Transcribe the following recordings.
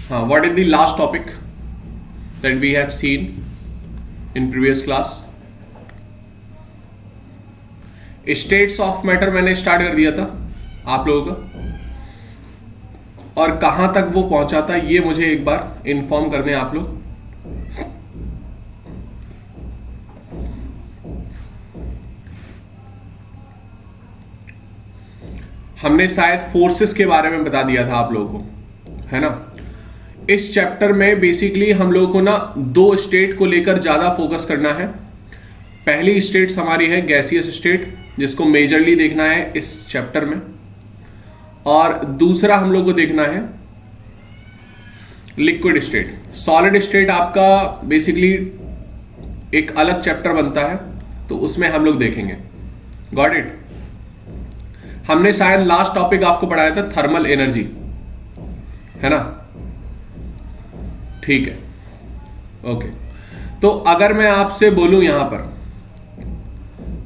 What is the last topic that we have seen in previous class? States of matter मैंने start कर दिया था आप लोगों का, और कहां तक वो पहुंचा था ये मुझे एक बार इन्फॉर्म कर दें आप लोग। हमने शायद फोर्सेस के बारे में बता दिया था आप लोगों को, है ना। इस चैप्टर में बेसिकली हम लोगों को ना दो स्टेट को लेकर ज्यादा फोकस करना है। पहली स्टेट्स हमारी है गैसियस स्टेट, जिसको मेजरली देखना है इस चैप्टर में, और दूसरा हम लोग को देखना है लिक्विड स्टेट। सॉलिड स्टेट आपका बेसिकली एक अलग चैप्टर बनता है, तो उसमें हम लोग देखेंगे। Got it. हमने शायद लास्ट टॉपिक आपको पढ़ाया था थर्मल एनर्जी, है ना। ठीक है, ओके। तो अगर मैं आपसे बोलूं यहां पर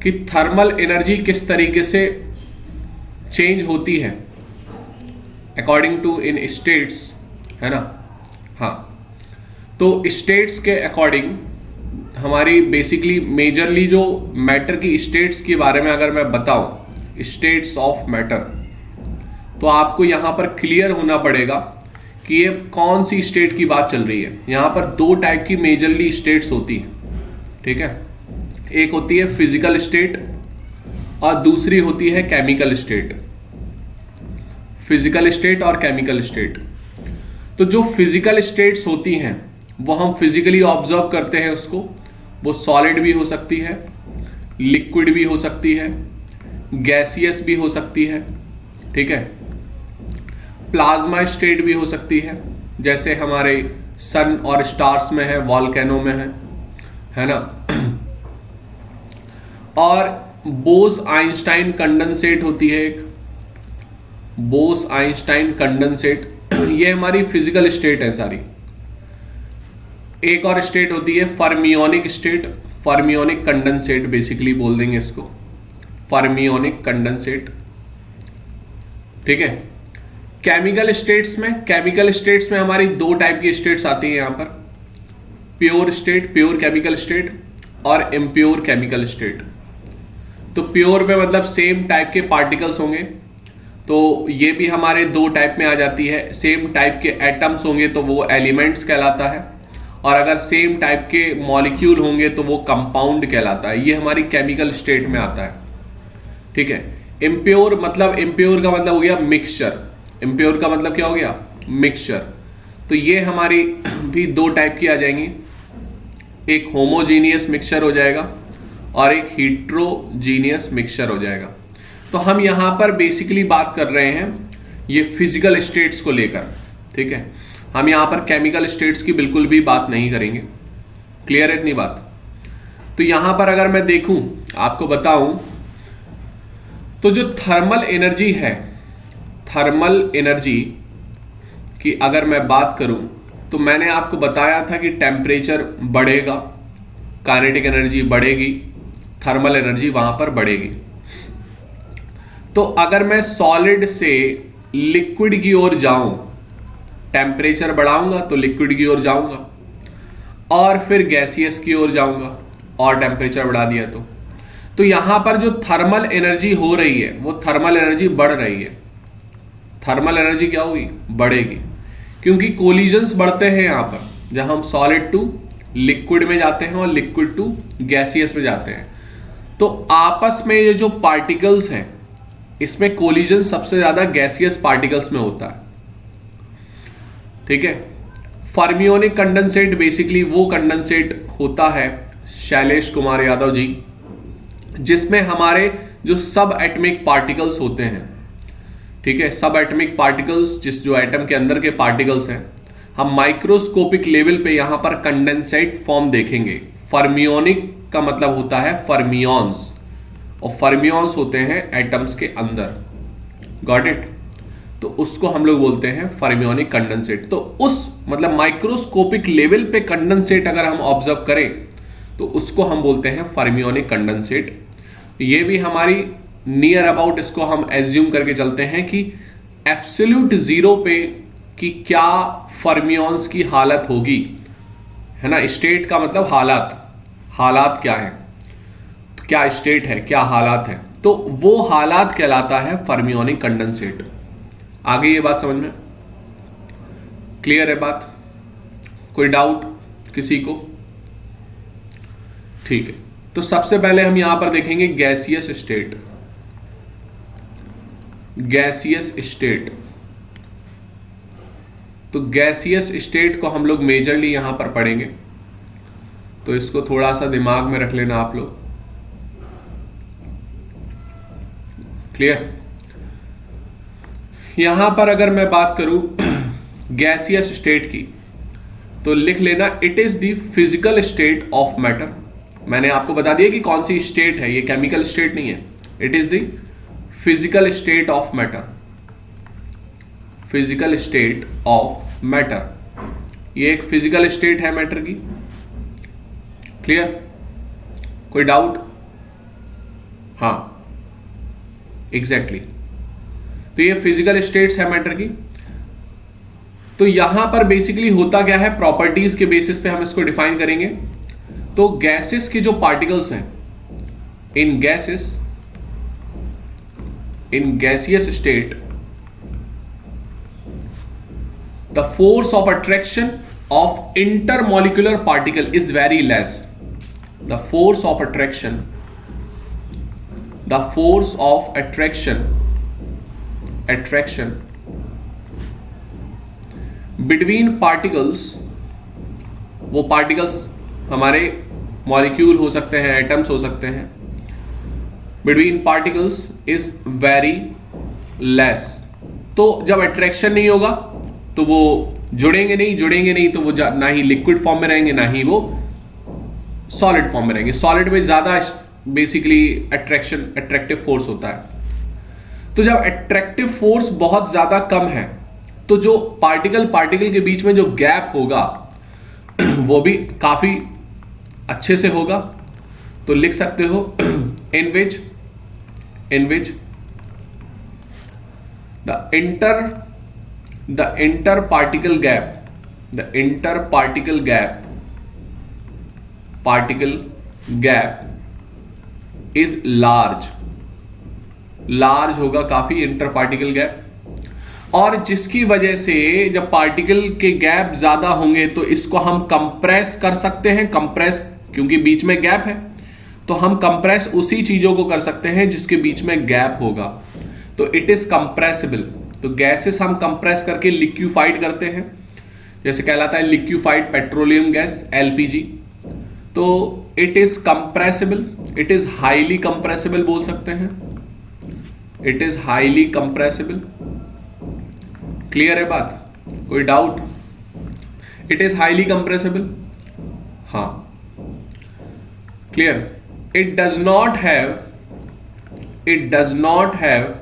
कि थर्मल एनर्जी किस तरीके से चेंज होती है अकॉर्डिंग टू इन स्टेट्स, है ना। हाँ, तो स्टेट्स के अकॉर्डिंग हमारी बेसिकली मेजरली जो मैटर की स्टेट्स के बारे में अगर मैं बताऊं, स्टेट्स ऑफ मैटर, तो आपको यहां पर क्लियर होना पड़ेगा कि ये कौन सी स्टेट की बात चल रही है। यहां पर दो टाइप की मेजरली स्टेट्स होती हैं, ठीक है। एक होती है फिजिकल स्टेट और दूसरी होती है केमिकल स्टेट। फिजिकल स्टेट और केमिकल स्टेट। तो जो फिजिकल स्टेट्स होती हैं वो हम फिजिकली ऑब्जर्व करते हैं उसको। वो सॉलिड भी हो सकती है, लिक्विड भी हो सकती है, गैसियस भी हो सकती है, ठीक है। प्लाज्मा स्टेट भी हो सकती है, जैसे हमारे सन और स्टार्स में है, वॉल्केनो में है ना। और बोस आइंस्टाइन कंडेंसेट होती है एक, बोस आइंस्टाइन कंडेंसेट। ये हमारी फिजिकल स्टेट है सारी। एक और स्टेट होती है फर्मियोनिक स्टेट, फर्मियोनिक कंडेंसेट बेसिकली बोल देंगे इसको, फर्मियोनिक कंडेंसेट, ठीक है। केमिकल स्टेट्स में हमारी दो टाइप की स्टेट्स आती है यहां पर, pure state, pure chemical state, और इम्प्योर केमिकल स्टेट। तो प्योर में मतलब सेम टाइप के पार्टिकल्स होंगे, तो ये भी हमारे दो टाइप में आ जाती है। सेम टाइप के एटम्स होंगे तो वो एलिमेंट्स कहलाता है, और अगर सेम टाइप के मॉलिक्यूल होंगे तो वो कंपाउंड कहलाता है। ये हमारी केमिकल स्टेट में आता है, ठीक है। इम्प्योर का मतलब हो गया मिक्सचर। इम्प्योर का मतलब क्या हो गया? मिक्सचर। तो ये हमारी भी दो टाइप की आ जाएंगी, एक होमोजीनियस मिक्सचर हो जाएगा और एक हीट्रोजीनियस मिक्सचर हो जाएगा। तो हम यहां पर बेसिकली बात कर रहे हैं ये फिजिकल स्टेट्स को लेकर, ठीक है। हम यहां पर केमिकल स्टेट्स की बिल्कुल भी बात नहीं करेंगे। क्लियर है इतनी बात? तो यहां पर अगर मैं देखूं, आपको बताऊं, तो जो थर्मल एनर्जी है, थर्मल एनर्जी की अगर मैं बात करूं, तो मैंने आपको बताया था कि टेम्परेचर बढ़ेगा, काइनेटिक एनर्जी बढ़ेगी, थर्मल एनर्जी वहां पर बढ़ेगी। तो अगर मैं सॉलिड से लिक्विड की ओर जाऊं, टेम्परेचर बढ़ाऊंगा तो लिक्विड की ओर जाऊंगा, और फिर गैसियस की ओर जाऊंगा और टेम्परेचर बढ़ा दिया तो यहां पर जो थर्मल एनर्जी हो रही है वो थर्मल एनर्जी बढ़ रही है। थर्मल एनर्जी क्या होगी? बढ़ेगी, क्योंकि कोलिजन्स बढ़ते हैं यहां पर, जहां हम सॉलिड टू लिक्विड में जाते हैं और लिक्विड टू गैसियस में जाते हैं। तो आपस में ये जो पार्टिकल्स हैं, इसमें कोलिजन सबसे ज्यादा गैसियस पार्टिकल्स में होता है, ठीक है। फर्मियोनिक कंडेंसेट बेसिकली वो कंडेंसेट होता है, शैलेश कुमार यादव जी, जिसमें हमारे जो सब एटमिक पार्टिकल्स होते हैं, ठीक है। सब एटमिक पार्टिकल्स, जो एटम के अंदर के पार्टिकल्स हैं, हम माइक्रोस्कोपिक लेवल पे यहां पर कंडेंसेट फॉर्म देखेंगे। फर्मियोनिक का मतलब होता है फर्मियॉन्स, और फर्मियॉन्स होते हैं एटम्स के अंदर। Got it? तो उसको हम लोग बोलते हैं फर्मियोनिक कंडेंसेट। तो उस मतलब माइक्रोस्कोपिक लेवल पे कंडेंसेट अगर हम ऑब्जर्व करें तो उसको हम बोलते हैं फर्मियोनिक कंडेंसेट। ये भी हमारी नियर अबाउट, इसको हम एज्यूम करके चलते हैं कि एब्सोल्यूट जीरो पे कि क्या फर्मियंस की हालत होगी, है ना। स्टेट का मतलब हालात, हालात क्या है, क्या स्टेट है, क्या हालात है, तो वो हालात कहलाता है फर्मियोनिक कंडेंसेट। आगे ये बात समझ में क्लियर है बात? कोई डाउट किसी को? ठीक है, तो सबसे पहले हम यहां पर देखेंगे गैसियस स्टेट। गैसियस स्टेट, तो गैसियस स्टेट को हम लोग मेजरली यहां पर पढ़ेंगे, तो इसको थोड़ा सा दिमाग में रख लेना आप लोग। क्लियर? यहां पर अगर मैं बात करूं गैसियस स्टेट की, तो लिख लेना it is the physical state of matter. मैंने आपको बता दिया कि कौन सी स्टेट है, ये केमिकल स्टेट नहीं है। It is the physical state of matter, physical state of matter, ये एक फिजिकल स्टेट है मैटर की। क्लियर? कोई डाउट? हाँ, एग्जैक्टली तो ये फिजिकल स्टेट्स है मैटर की। तो यहां पर बेसिकली होता क्या है, प्रॉपर्टीज के बेसिस पे हम इसको डिफाइन करेंगे। तो गैसेस के जो पार्टिकल्स हैं, in gases, in gaseous state, the force of attraction of intermolecular particle is very less. The force of attraction, the force of attraction between particles, वो particles हमारे मॉलिक्यूल हो सकते हैं, एटम्स हो सकते हैं, between particles is very less। तो जब अट्रैक्शन नहीं होगा तो वो जुड़ेंगे नहीं तो वो ना ही लिक्विड फॉर्म में रहेंगे, ना ही वो सॉलिड फॉर्म में रहेंगे। सॉलिड में ज्यादा बेसिकली अट्रैक्टिव फोर्स होता है। तो जब अट्रैक्टिव फोर्स बहुत ज्यादा कम है, तो जो पार्टिकल के बीच में जो गैप होगा वो भी काफी अच्छे से होगा। तो लिख सकते हो in which the inter particle gap is large होगा काफी, इंटर पार्टिकल गैप। और जिसकी वजह से जब पार्टिकल के गैप ज्यादा होंगे तो इसको हम कंप्रेस कर सकते हैं। कंप्रेस क्योंकि बीच में गैप है, तो हम कंप्रेस उसी चीजों को कर सकते हैं जिसके बीच में गैप होगा, तो इट इज कंप्रेसिबल। तो गैसेस हम कंप्रेस करके लिक्विफाइड करते हैं, जैसे कहलाता है लिक्विफाइड पेट्रोलियम गैस, एलपीजी। तो it is compressible, it is highly compressible बोल सकते हैं, it is highly compressible. Clear है बात? कोई doubt? It is highly compressible, हाँ clear. It does not have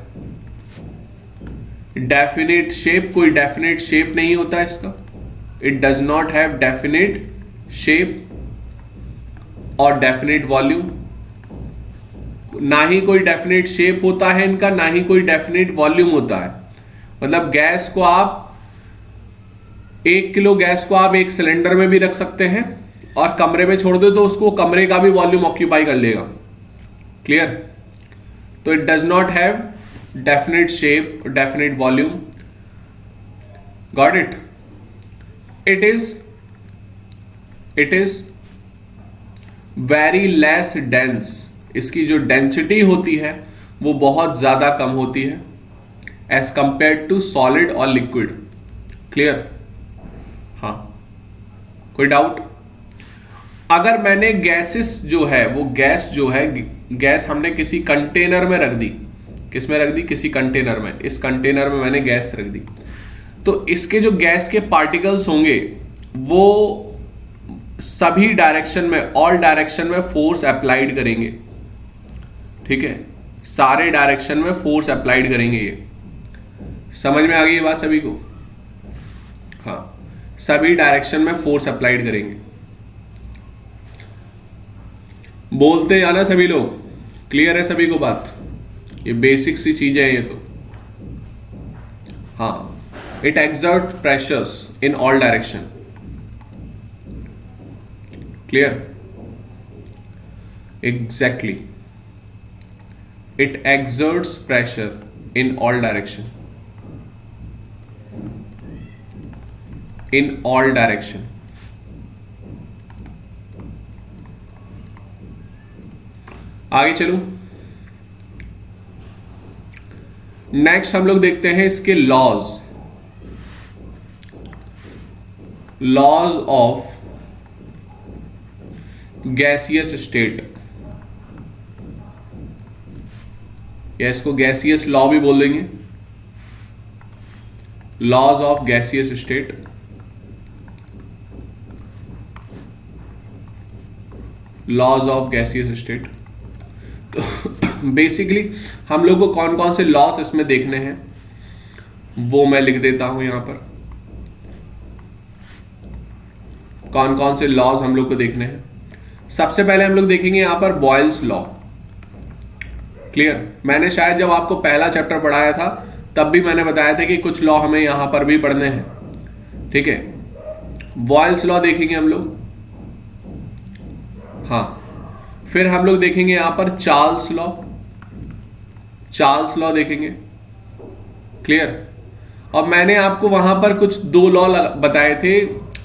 definite shape, कोई डेफिनेट शेप नहीं होता इसका। It does not have definite shape और डेफिनेट वॉल्यूम, ना ही कोई डेफिनेट शेप होता है इनका, ना ही कोई डेफिनेट वॉल्यूम होता है। मतलब गैस को आप 1 किलो गैस को आप एक सिलेंडर में भी रख सकते हैं और कमरे में छोड़ दो तो उसको कमरे का भी वॉल्यूम ऑक्यूपाई कर लेगा। क्लियर? तो it does not have definite shape, definite volume. Got it? It is very less dense, इसकी जो डेंसिटी होती है वो बहुत ज्यादा कम होती है एज कंपेयर टू सॉलिड और लिक्विड। क्लियर? हाँ, कोई डाउट? अगर मैंने गैसेस जो है वो गैस हमने किसी कंटेनर में रख दी, किस में रख दी? किसी कंटेनर में। इस कंटेनर में मैंने गैस रख दी, तो इसके जो गैस के पार्टिकल्स होंगे वो सभी डायरेक्शन में, ऑल डायरेक्शन में फोर्स अप्लाइड करेंगे। ठीक है, सारे डायरेक्शन में फोर्स अप्लाइड करेंगे। ये समझ में आ गई ये बात सभी को? हाँ, सभी डायरेक्शन में फोर्स अप्लाइड करेंगे। बोलते जाना सभी लोग। क्लियर है सभी को बात? ये बेसिक सी चीजें हैं ये तो। हाँ, It exerts pressures in all direction. Clear? Exactly. It exerts pressure in all direction. In all direction. आगे चलूं। नेक्स्ट हम लोग देखते हैं इसके लॉज ऑफ गैसियस स्टेट, या इसको गैसियस लॉ भी बोल देंगे। Laws of gaseous state. Laws of gaseous state. तो बेसिकली हम लोग को कौन कौन से लॉस इसमें देखने हैं वो मैं लिख देता हूं यहां पर। कौन कौन से लॉज हम लोग को देखने हैं। सबसे पहले हम लोग देखेंगे यहां पर बॉयल्स लॉ। क्लियर? मैंने शायद जब आपको पहला चैप्टर पढ़ाया था तब भी मैंने बताया था कि कुछ लॉ हमें यहां पर भी पढ़ने हैं। ठीक है, बॉयल्स लॉ देखेंगे हम लोग। हाँ, फिर हम लोग देखेंगे यहां पर चार्ल्स लॉ। चार्ल्स लॉ देखेंगे। क्लियर? और मैंने आपको वहां पर कुछ दो लॉ बताए थे,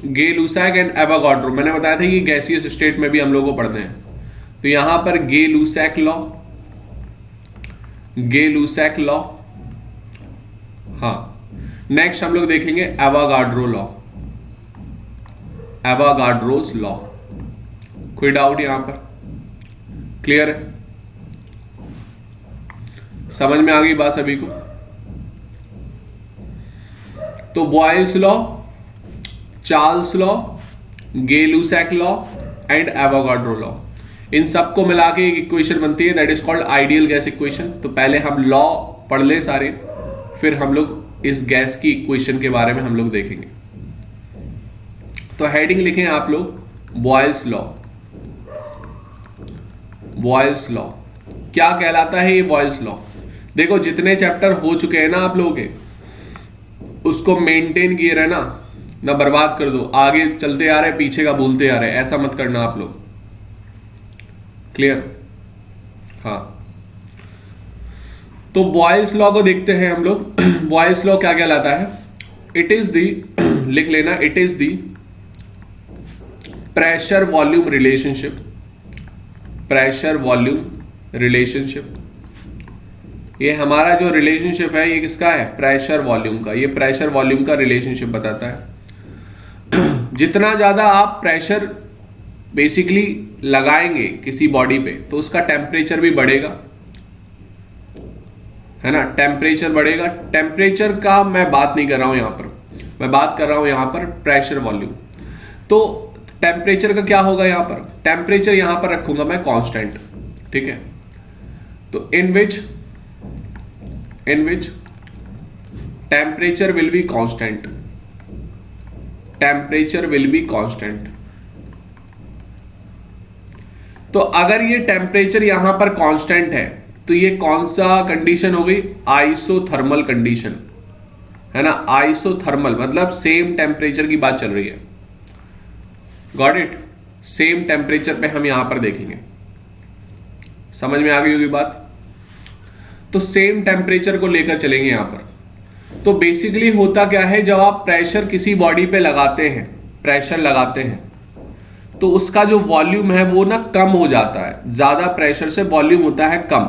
गे-लुसाक एंड एवोगाड्रो। मैंने बताया था कि गैसियस स्टेट में भी हम लोग को पढ़ने हैं। तो यहां पर गे-लुसाक लॉ, गे-लुसाक लॉ। हाँ, नेक्स्ट हम लोग देखेंगे एवोगाड्रो लॉ, एवोगाड्रोस लॉ। कोई डाउट यहां पर? क्लियर है? समझ में आ गई बात सभी को? तो Boyle's law, Charles law, Gay-Lussac law and Avogadro law, इन सबको मिला के एक इक्वेशन बनती है, that is called ideal gas equation. तो पहले हम लॉ पढ़ ले सारे, फिर हम लोग इस गैस की इक्वेशन के बारे में हम लोग देखेंगे। तो हेडिंग लिखें आप लोग, बॉयल्स लॉ। बॉयल्स लॉ क्या कहलाता है ये बॉयल्स लॉ? देखो जितने चैप्टर हो चुके हैं ना आप लोगों के, उसको मेंटेन किए रहना, ना बर्बाद कर दो। आगे चलते आ रहे, पीछे का भूलते आ रहे, ऐसा मत करना आप लोग। क्लियर? हाँ, तो बॉयल्स लॉ को देखते हैं हम लोग। बॉयल्स लॉ क्या कहलाता है? इट इज दी, लिख लेना, it is the pressure volume relationship. Pressure volume relationship, ये हमारा जो रिलेशनशिप है ये किसका है? प्रेशर वॉल्यूम का। ये प्रेशर वॉल्यूम का रिलेशनशिप बताता है। जितना ज्यादा आप प्रेशर बेसिकली लगाएंगे किसी बॉडी पे तो उसका टेम्परेचर भी बढ़ेगा, है ना? टेम्परेचर बढ़ेगा। टेम्परेचर का मैं बात नहीं कर रहा हूं यहां पर, मैं बात कर रहा हूं यहां पर प्रेशर वॉल्यूम। तो टेम्परेचर का क्या होगा यहां पर? टेम्परेचर यहां पर रखूंगा मैं कांस्टेंट। ठीक है, तो in which temperature will be constant. Temperature will be constant. तो अगर ये टेम्परेचर यहां पर कांस्टेंट है तो ये कौन सा कंडीशन हो गई? आइसोथर्मल कंडीशन, है ना? आइसोथर्मल मतलब सेम टेम्परेचर की बात चल रही है। Got it? सेम टेम्परेचर पे हम यहां पर देखेंगे। समझ में आ गई होगी बात? तो सेम टेम्परेचर को लेकर चलेंगे यहां पर। तो बेसिकली होता क्या है, जब आप प्रेशर किसी बॉडी पे लगाते हैं, प्रेशर लगाते हैं, तो उसका जो वॉल्यूम है वो ना कम हो जाता है। ज्यादा प्रेशर से वॉल्यूम होता है कम।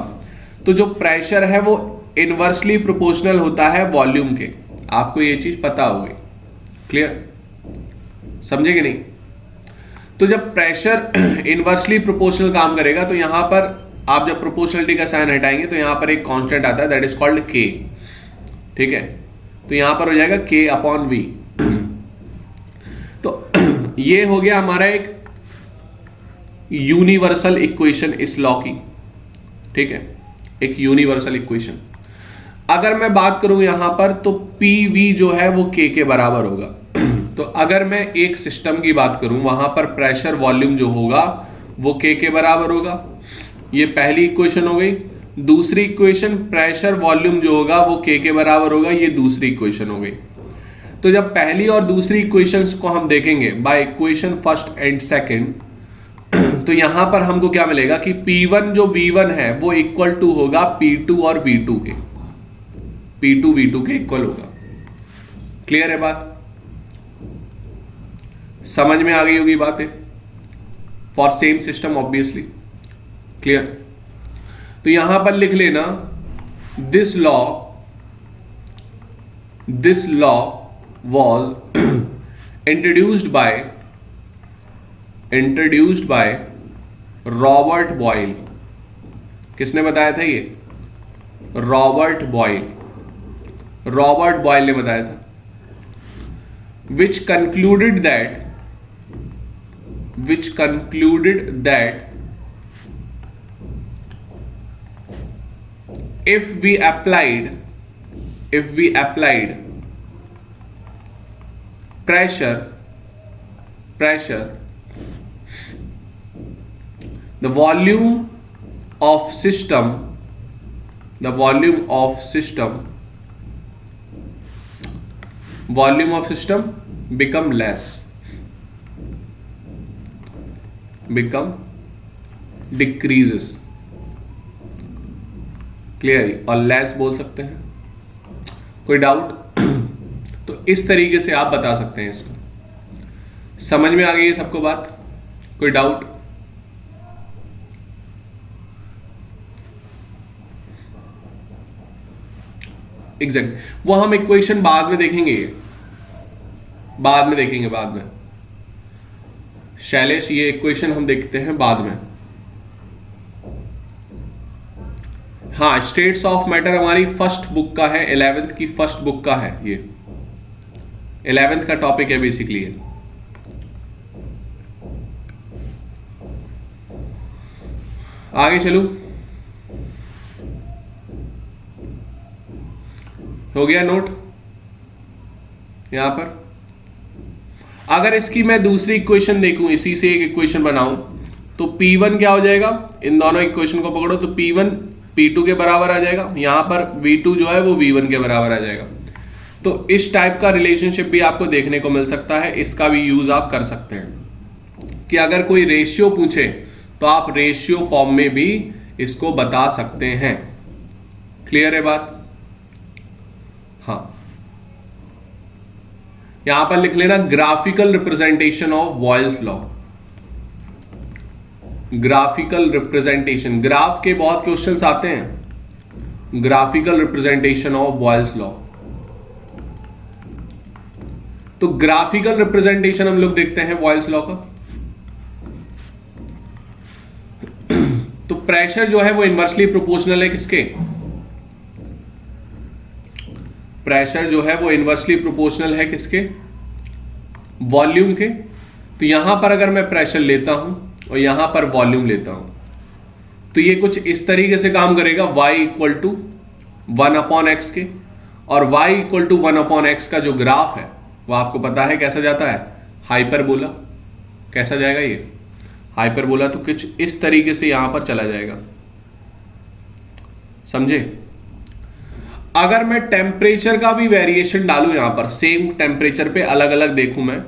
तो जो प्रेशर है वो इनवर्सली प्रोपोर्शनल होता है वॉल्यूम के। आपको ये चीज पता होगी। क्लियर? समझे कि नहीं? तो जब प्रेशर इनवर्सली प्रोपोर्शनल काम करेगा तो यहां पर आप जब प्रोपोर्शनलिटी का साइन हटाएंगे तो यहां पर एक कांस्टेंट आता है, दैट इज कॉल्ड के। ठीक है, तो यहां पर हो जाएगा के अपॉन वी। तो ये हो गया हमारा एक यूनिवर्सल इक्वेशन इस लॉ की। ठीक है, एक यूनिवर्सल इक्वेशन। अगर मैं बात करूं यहां पर तो पी वी जो है वो के बराबर होगा। तो अगर मैं एक सिस्टम की बात करूं वहां पर प्रेशर वॉल्यूम जो होगा वो के बराबर होगा। ये पहली इक्वेशन हो गई। दूसरी इक्वेशन प्रेशर वॉल्यूम जो होगा वो के बराबर होगा। ये दूसरी इक्वेशन हो गई। तो जब पहली और दूसरी इक्वेशंस को हम देखेंगे by equation first and second, तो यहां पर हमको क्या मिलेगा कि P1 जो V1 है वो इक्वल टू होगा P2 और V2 के, P2 V2 के इक्वल होगा। क्लियर है बात? समझ में आ गई होगी बातें for same system obviously. Clear? तो यहां पर लिख लेना this law was introduced by Robert Boyle. किसने बताया था ये? रॉबर्ट बॉयल ने बताया था। which concluded that if we applied pressure, the volume of system become decreases। Clear? और लेस बोल सकते हैं। कोई डाउट? तो इस तरीके से आप बता सकते हैं इसको। समझ में आ गई है सबको बात? कोई डाउट? एग्जैक्ट वो हम इक्वेशन बाद में देखेंगे, बाद में शैलेश, ये इक्वेशन हम देखते हैं बाद में। हाँ, स्टेट्स ऑफ मैटर हमारी फर्स्ट बुक का है, 11th की फर्स्ट बुक का है। ये 11th का टॉपिक है बेसिकली। आगे चलूं? हो गया नोट? यहां पर अगर इसकी मैं दूसरी इक्वेशन देखूं, इसी से एक इक्वेशन बनाऊं, तो P1 क्या हो जाएगा? इन दोनों इक्वेशन को पकड़ो तो P1 P2 के बराबर आ जाएगा, यहां पर V2 जो है वो V1 के बराबर आ जाएगा। तो इस टाइप का रिलेशनशिप भी आपको देखने को मिल सकता है, इसका भी यूज आप कर सकते हैं कि अगर कोई रेशियो पूछे तो आप रेशियो फॉर्म में भी इसको बता सकते हैं। क्लियर है बात? हाँ, यहां पर लिख लेना graphical representation of Boyle's law. Graphical representation, graph के बहुत क्वेश्चंस आते हैं। Graphical representation of Boyle's law. तो ग्राफिकल रिप्रेजेंटेशन हम लोग देखते हैं बॉयल्स लॉ का। तो प्रेशर जो है वो इनवर्सली प्रोपोर्शनल है किसके? प्रेशर जो है वो इनवर्सली प्रोपोर्शनल है किसके? वॉल्यूम के। तो यहां पर अगर मैं प्रेशर लेता हूं और यहां पर वॉल्यूम लेता हूं, तो ये कुछ इस तरीके से काम करेगा, y इक्वल टू 1/x के। और y इक्वल टू 1/x का जो ग्राफ है वो आपको पता है कैसा जाता है? हाइपरबोला। कैसा जाएगा ये? हाइपरबोला। तो कुछ इस तरीके से यहां पर चला जाएगा। समझे? अगर मैं टेम्परेचर का भी वेरिएशन डालूं यहां पर, सेम टेम्परेचर पे अलग अलग देखूं मैं,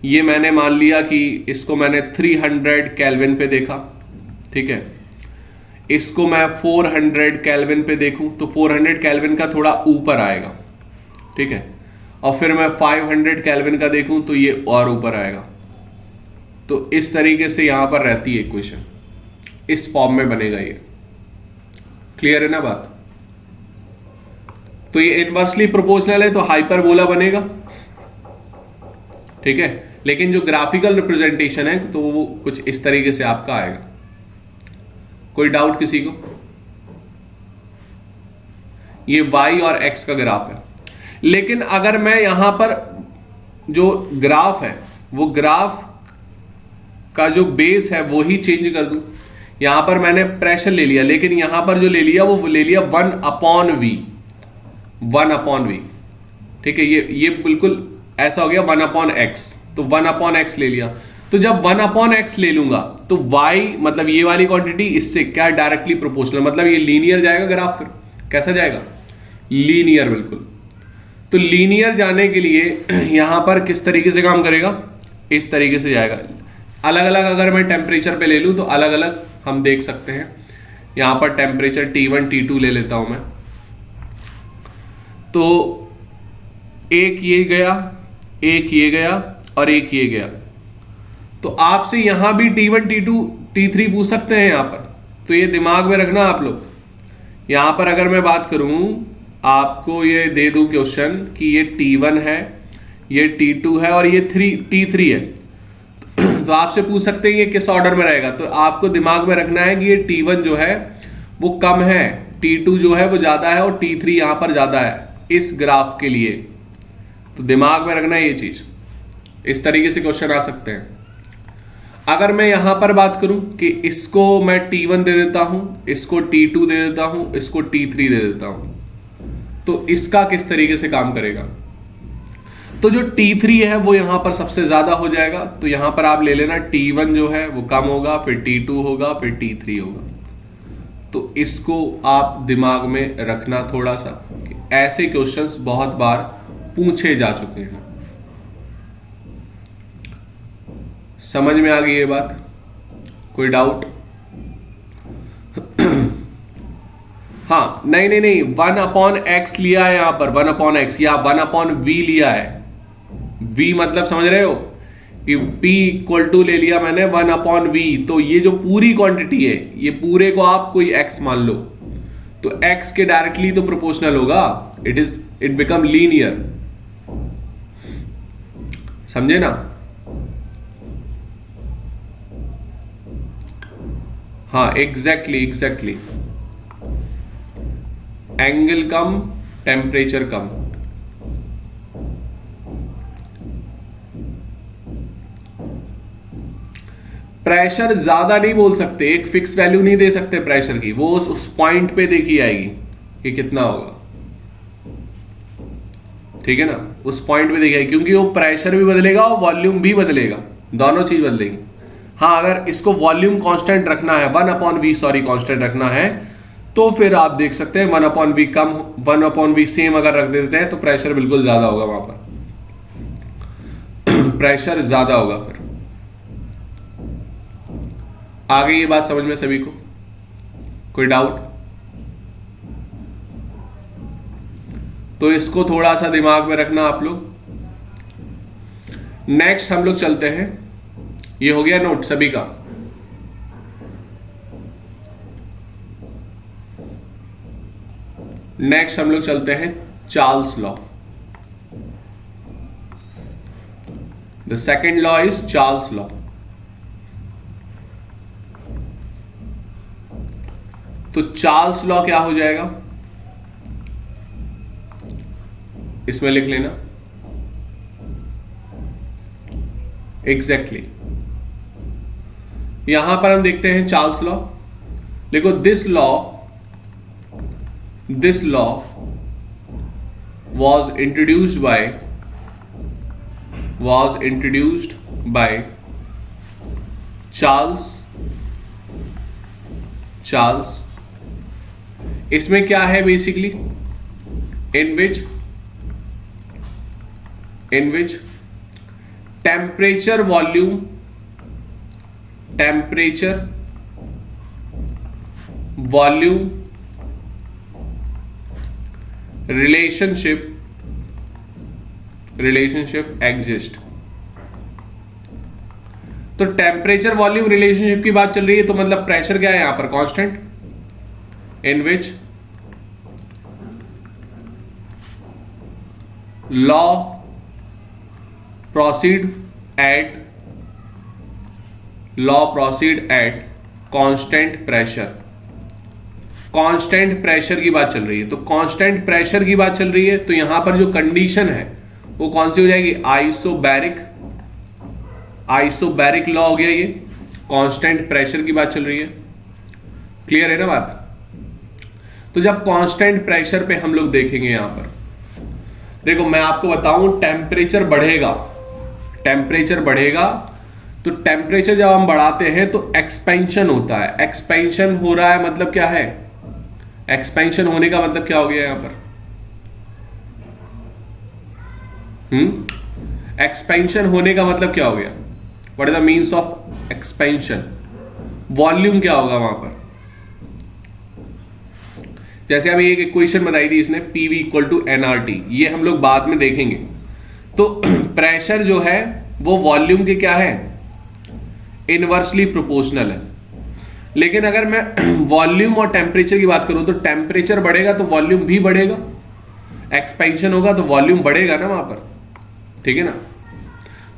ये मैंने मान लिया कि इसको मैंने 300 केल्विन पे देखा, ठीक है, इसको मैं 400 केल्विन पे देखूं तो 400 केल्विन का थोड़ा ऊपर आएगा, ठीक है, और फिर मैं 500 केल्विन का देखूं तो ये और ऊपर आएगा। तो इस तरीके से यहां पर रहती है इक्वेशन, इस फॉर्म में बनेगा ये। क्लियर है ना बात? तो ये इनवर्सली प्रोपोर्शनल है तो हाइपरबोला बनेगा, ठीक है, लेकिन जो ग्राफिकल रिप्रेजेंटेशन है तो वो कुछ इस तरीके से आपका आएगा। कोई डाउट किसी को? ये y और x का ग्राफ है। लेकिन अगर मैं यहां पर जो ग्राफ है वो ग्राफ का जो बेस है वो ही चेंज कर दूं, यहां पर मैंने प्रेशर ले लिया, लेकिन यहां पर जो ले लिया वो ले लिया 1/v, 1/v, ठीक है, ये बिल्कुल ऐसा हो गया 1/x, तो 1/x ले लिया। तो जब 1/x ले लूंगा तो y मतलब ये वाली क्वांटिटी इससे क्या डायरेक्टली प्रोपोर्शनल, मतलब ये लीनियर जाएगा ग्राफ। फिर कैसा जाएगा? लीनियर, बिल्कुल। तो लीनियर जाने के लिए यहां पर किस तरीके से काम करेगा, इस तरीके से जाएगा। अलग अलग अगर मैं टेम्परेचर पे ले लूं तो अलग अलग हम देख सकते हैं। यहां पर टेम्परेचर T1 T2 ले लेता हूं मैं, तो एक ये गया, एक ये गया और एक ये गया। तो आपसे यहां भी T1 T2 T3 पूछ सकते हैं यहां पर, तो ये दिमाग में रखना आप लोग। यहां पर अगर मैं बात करूं, आपको ये दे दूं क्वेश्चन कि ये T1 है, ये T2 है और ये T3 है, तो आपसे पूछ सकते हैं ये किस ऑर्डर में रहेगा। तो आपको दिमाग में रखना है कि ये T1 जो है वो कम है, T2 जो है वो ज्यादा है और T3 यहां पर ज्यादा है इस ग्राफ के लिए। तो दिमाग में रखना है ये चीज। इस तरीके से क्वेश्चन आ सकते हैं। अगर मैं यहां पर बात करूं कि इसको मैं T1 दे देता हूं, इसको T2 दे देता हूं, इसको T3 दे देता हूं, तो इसका किस तरीके से काम करेगा। तो जो T3 है वो यहां पर सबसे ज्यादा हो जाएगा, तो यहां पर आप ले लेना T1 जो है वो कम होगा, फिर T2 होगा, फिर T3 होगा। तो इसको आप दिमाग में रखना थोड़ा सा, कि ऐसे क्वेश्चंस बहुत बार पूछे जा चुके हैं। समझ में आ गई ये बात? कोई डाउट? हाँ, नहीं नहीं नहीं, 1/x लिया है यहां पर, 1/x या 1/v लिया है। v मतलब समझ रहे हो कि p इक्वल टू ले लिया मैंने 1/v, तो ये जो पूरी क्वांटिटी है ये पूरे को आप कोई x मान लो, तो x के डायरेक्टली तो प्रोपोर्शनल होगा, इट बिकम लीनियर। समझे ना? हाँ, एग्जैक्टली। एंगल कम, टेम्परेचर कम। प्रेशर ज्यादा नहीं बोल सकते, एक फिक्स वैल्यू नहीं दे सकते प्रेशर की, वो उस पॉइंट पे देखी आएगी कि कितना होगा। ठीक है ना? उस पॉइंट पे देखी आएगी, क्योंकि वो प्रेशर भी बदलेगा और वॉल्यूम भी बदलेगा, दोनों चीज बदलेगी। हाँ, अगर इसको वॉल्यूम कांस्टेंट रखना है, 1/v सॉरी कांस्टेंट रखना है, तो फिर आप देख सकते हैं 1/v कम, 1/v सेम अगर रख देते हैं तो प्रेशर बिल्कुल ज्यादा होगा वहां पर। प्रेशर ज्यादा होगा। फिर आगे ये बात समझ में सभी को? कोई डाउट? तो इसको थोड़ा सा दिमाग में रखना आप लोग। नेक्स्ट हम लोग चलते हैं, ये हो गया नोट सभी का। नेक्स्ट हम लोग चलते हैं Charles law. The second law is Charles law. तो चार्ल्स लॉ क्या हो जाएगा, इसमें लिख लेना। एग्जैक्टली यहां पर हम देखते हैं चार्ल्स लॉ। देखो, this law was introduced by Charles. इसमें क्या है basically, in which temperature volume relationship exist. तो टेम्परेचर वॉल्यूम रिलेशनशिप की बात चल रही है, तो मतलब प्रेशर क्या है यहां पर, constant, in which law proceed at constant pressure की बात चल रही है। तो कांस्टेंट प्रेशर की बात चल रही है, तो यहां पर जो कंडीशन है वो कौन सी हो जाएगी, आइसोबैरिक लॉ हो गया। ये कांस्टेंट प्रेशर की बात चल रही है। क्लियर है ना बात? तो जब कांस्टेंट प्रेशर पे हम लोग देखेंगे यहां पर, देखो मैं आपको बताऊं, टेम्परेचर बढ़ेगा, तो टेम्परेचर जब हम बढ़ाते हैं तो एक्सपेंशन होता है। एक्सपेंशन हो रहा है मतलब क्या है, एक्सपेंशन होने का मतलब क्या हो गया यहां पर, एक्सपेंशन होने का मतलब क्या हो गया? What is the means of expansion? Volume क्या होगा वहां पर? जैसे अभी एक इक्वेशन बताई थी इसने, P V equal to N R T, ये हम लोग बाद में देखेंगे। तो प्रेशर जो है वो वॉल्यूम के क्या है? इनवर्सली प्रोपोर्शनल है। लेकिन अगर मैं वॉल्यूम और टेम्परेचर की बात करूं तो टेम्परेचर बढ़ेगा तो वॉल्यूम भी बढ़ेगा, एक्सपेंशन होगा तो वॉल्यूम बढ़ेगा ना वहां पर, ठीक है ना।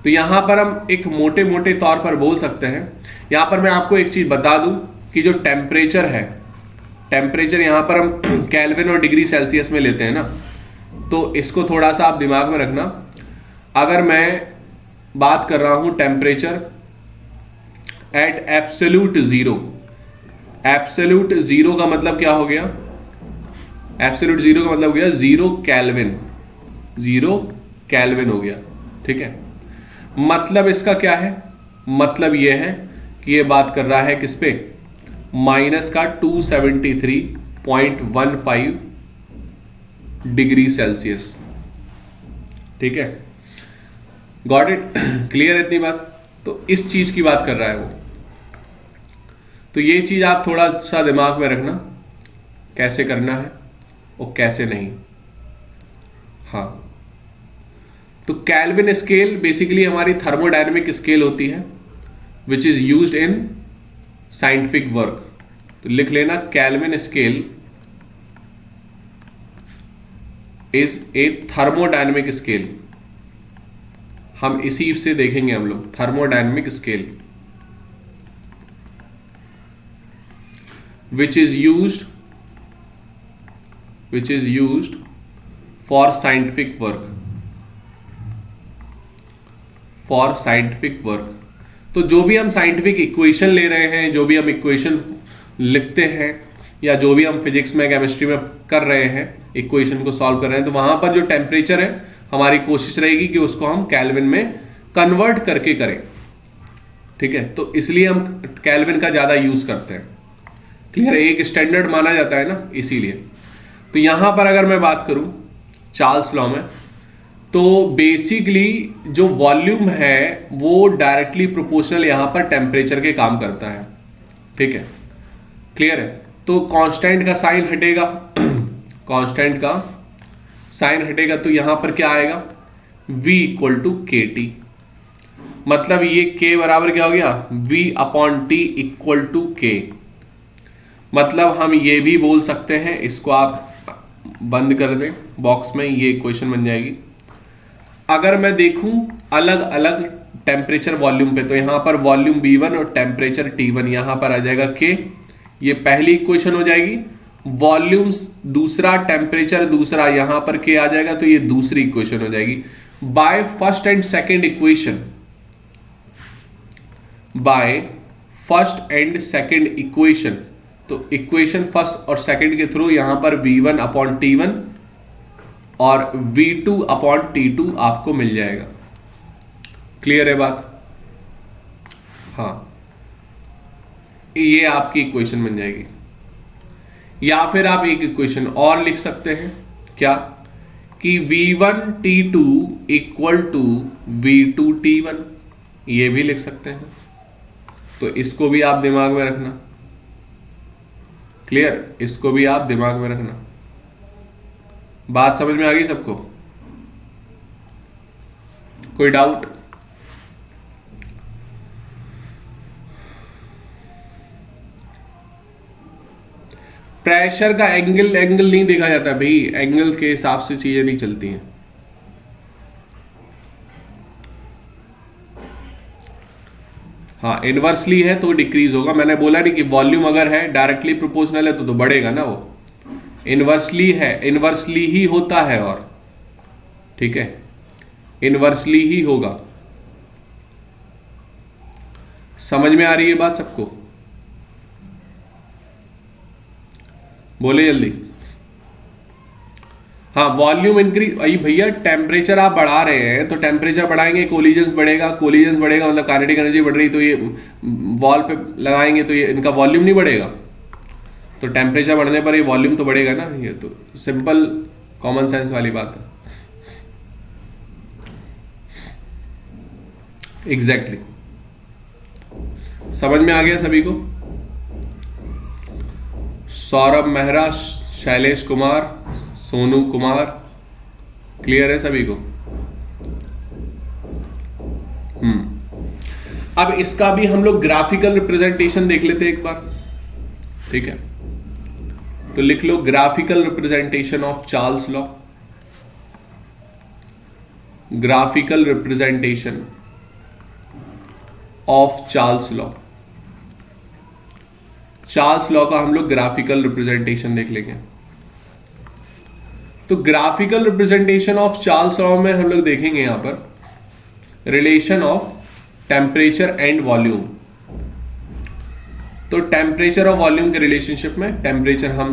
तो यहां पर हम एक मोटे मोटे तौर पर बोल सकते हैं, यहां पर मैं आपको एक चीज बता दूं कि जो टेम्परेचर है, टेम्परेचर यहां पर हम केल्विन और डिग्री सेल्सियस में लेते हैं ना, तो इसको थोड़ा सा आप दिमाग में रखना। अगर मैं बात कर रहा हूं temperature at absolute zero, absolute zero का मतलब क्या हो गया? एब्सोल्यूट जीरो का मतलब हो गया जीरो केल्विन, जीरो केल्विन हो गया, ठीक है। मतलब इसका क्या है? मतलब यह है कि यह बात कर रहा है किस पे? माइनस का 273.15 डिग्री सेल्सियस, ठीक है। Got it? क्लियर है इतनी बात? तो इस चीज की बात कर रहा है वो। तो ये चीज आप थोड़ा सा दिमाग में रखना, कैसे करना है और कैसे नहीं। हाँ, तो केल्विन स्केल बेसिकली हमारी थर्मोडायनेमिक स्केल होती है, which is used in scientific work. तो लिख लेना, kelvin scale is a thermodynamic scale. हम इसी से देखेंगे हम लोग, thermodynamic scale which is used for scientific work, for scientific work। तो जो भी हम साइंटिफिक इक्वेशन ले रहे हैं, जो भी हम इक्वेशन लिखते हैं, या जो भी हम फिजिक्स में केमिस्ट्री में कर रहे हैं, इक्वेशन को सॉल्व कर रहे हैं, तो वहां पर जो टेम्परेचर है हमारी कोशिश रहेगी कि उसको हम केल्विन में कन्वर्ट करके करें, ठीक है। तो इसलिए हम केल्विन का ज्यादा यूज करते हैं। क्लियर है? एक स्टैंडर्ड माना जाता है ना, इसीलिए। तो यहां पर अगर मैं बात करूं चार्ल्स लॉ में, तो बेसिकली जो वॉल्यूम है वो डायरेक्टली प्रोपोर्शनल यहां पर टेम्परेचर के काम करता है, ठीक है। क्लियर है? तो कांस्टेंट का साइन हटेगा, कांस्टेंट का साइन हटेगा, तो यहां पर क्या आएगा? v equal to K T. मतलब ये k बराबर क्या हो गया? v upon T equal to K. मतलब हम ये भी बोल सकते हैं, इसको आप बंद कर दें बॉक्स में, ये इक्वेशन बन जाएगी। अगर मैं देखूं अलग अलग टेम्परेचर वॉल्यूम पे, तो यहां पर वॉल्यूम V1 और टेम्परेचर T1, यहां पर आ जाएगा K, ये पहली इक्वेशन हो जाएगी। वॉल्यूम्स दूसरा, टेम्परेचर दूसरा, यहां पर K आ जाएगा, तो ये दूसरी इक्वेशन हो जाएगी। By first and second equation, by first and second equation, तो इक्वेशन फर्स्ट और सेकंड के थ्रू यहां पर V1 अपॉन T1 और V2 अपॉन T2 आपको मिल जाएगा। क्लियर है बात? हाँ, ये आपकी इक्वेशन बन जाएगी। या फिर आप एक इक्वेशन और लिख सकते हैं, क्या? कि V1 T2 equal to V2 T1, ये भी लिख सकते हैं। तो इसको भी आप दिमाग में रखना। क्लियर? इसको भी आप दिमाग में रखना। बात समझ में आ गई सबको? कोई डाउट? प्रेशर का एंगल नहीं देखा जाता भाई, एंगल के हिसाब से चीजें नहीं चलती हैं। हाँ, इनवर्सली है तो डिक्रीज होगा। मैंने बोला नहीं कि वॉल्यूम अगर है डायरेक्टली प्रोपोर्शनल है तो बढ़ेगा ना, वो इनवर्सली है, इनवर्सली ही होता है, और ठीक है, इनवर्सली ही होगा। समझ में आ रही है बात सबको? बोले जल्दी। हाँ, वॉल्यूम इंक्रीज, अरे भैया टेम्परेचर आप बढ़ा रहे हैं तो टेम्परेचर बढ़ाएंगे, कोलिजन्स बढ़ेगा, कोलिजन्स बढ़ेगा मतलब काइनेटिक एनर्जी बढ़ रही, तो ये वॉल पे लगाएंगे तो ये इनका वॉल्यूम नहीं बढ़ेगा। तो टेम्परेचर बढ़ने पर ये वॉल्यूम तो बढ़ेगा ना, ये तो सिंपल कॉमन सेंस वाली बात है। एग्जैक्टली समझ में आ गया सभी को? सौरभ मेहरा, शैलेश कुमार, सोनू कुमार, क्लियर है सभी को? अब इसका भी हम लोग ग्राफिकल रिप्रेजेंटेशन देख लेते हैं एक बार, ठीक है? तो लिख लो graphical representation of Charles law. Graphical representation of Charles law. Charles law का हम लोग ग्राफिकल रिप्रेजेंटेशन देख लेंगे। तो graphical representation of Charles law में हम लोग देखेंगे यहां पर relation of temperature and volume. तो टेम्परेचर और वॉल्यूम के रिलेशनशिप में टेम्परेचर हम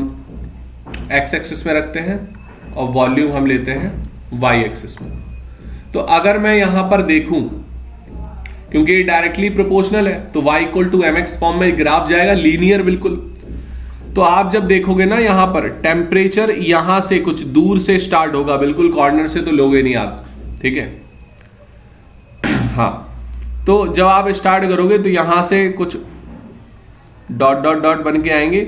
एक्स एक्सिस में रखते हैं और वॉल्यूम हम लेते हैं वाई एक्सिस में। तो अगर मैं यहां पर देखूं, क्योंकि ये डायरेक्टली प्रोपोर्शनल है, तो y equal to M X form में ग्राफ जाएगा, लीनियर बिल्कुल। तो आप जब देखोगे ना यहां पर टेम्परेचर यहां से कुछ दूर से स्टार्ट होगा, बिल्कुल कॉर्नर से तो लोगे नहीं आप, ठीक है? हाँ, तो जब आप स्टार्ट करोगे तो यहां से कुछ डॉट डॉट डॉट बन के आएंगे,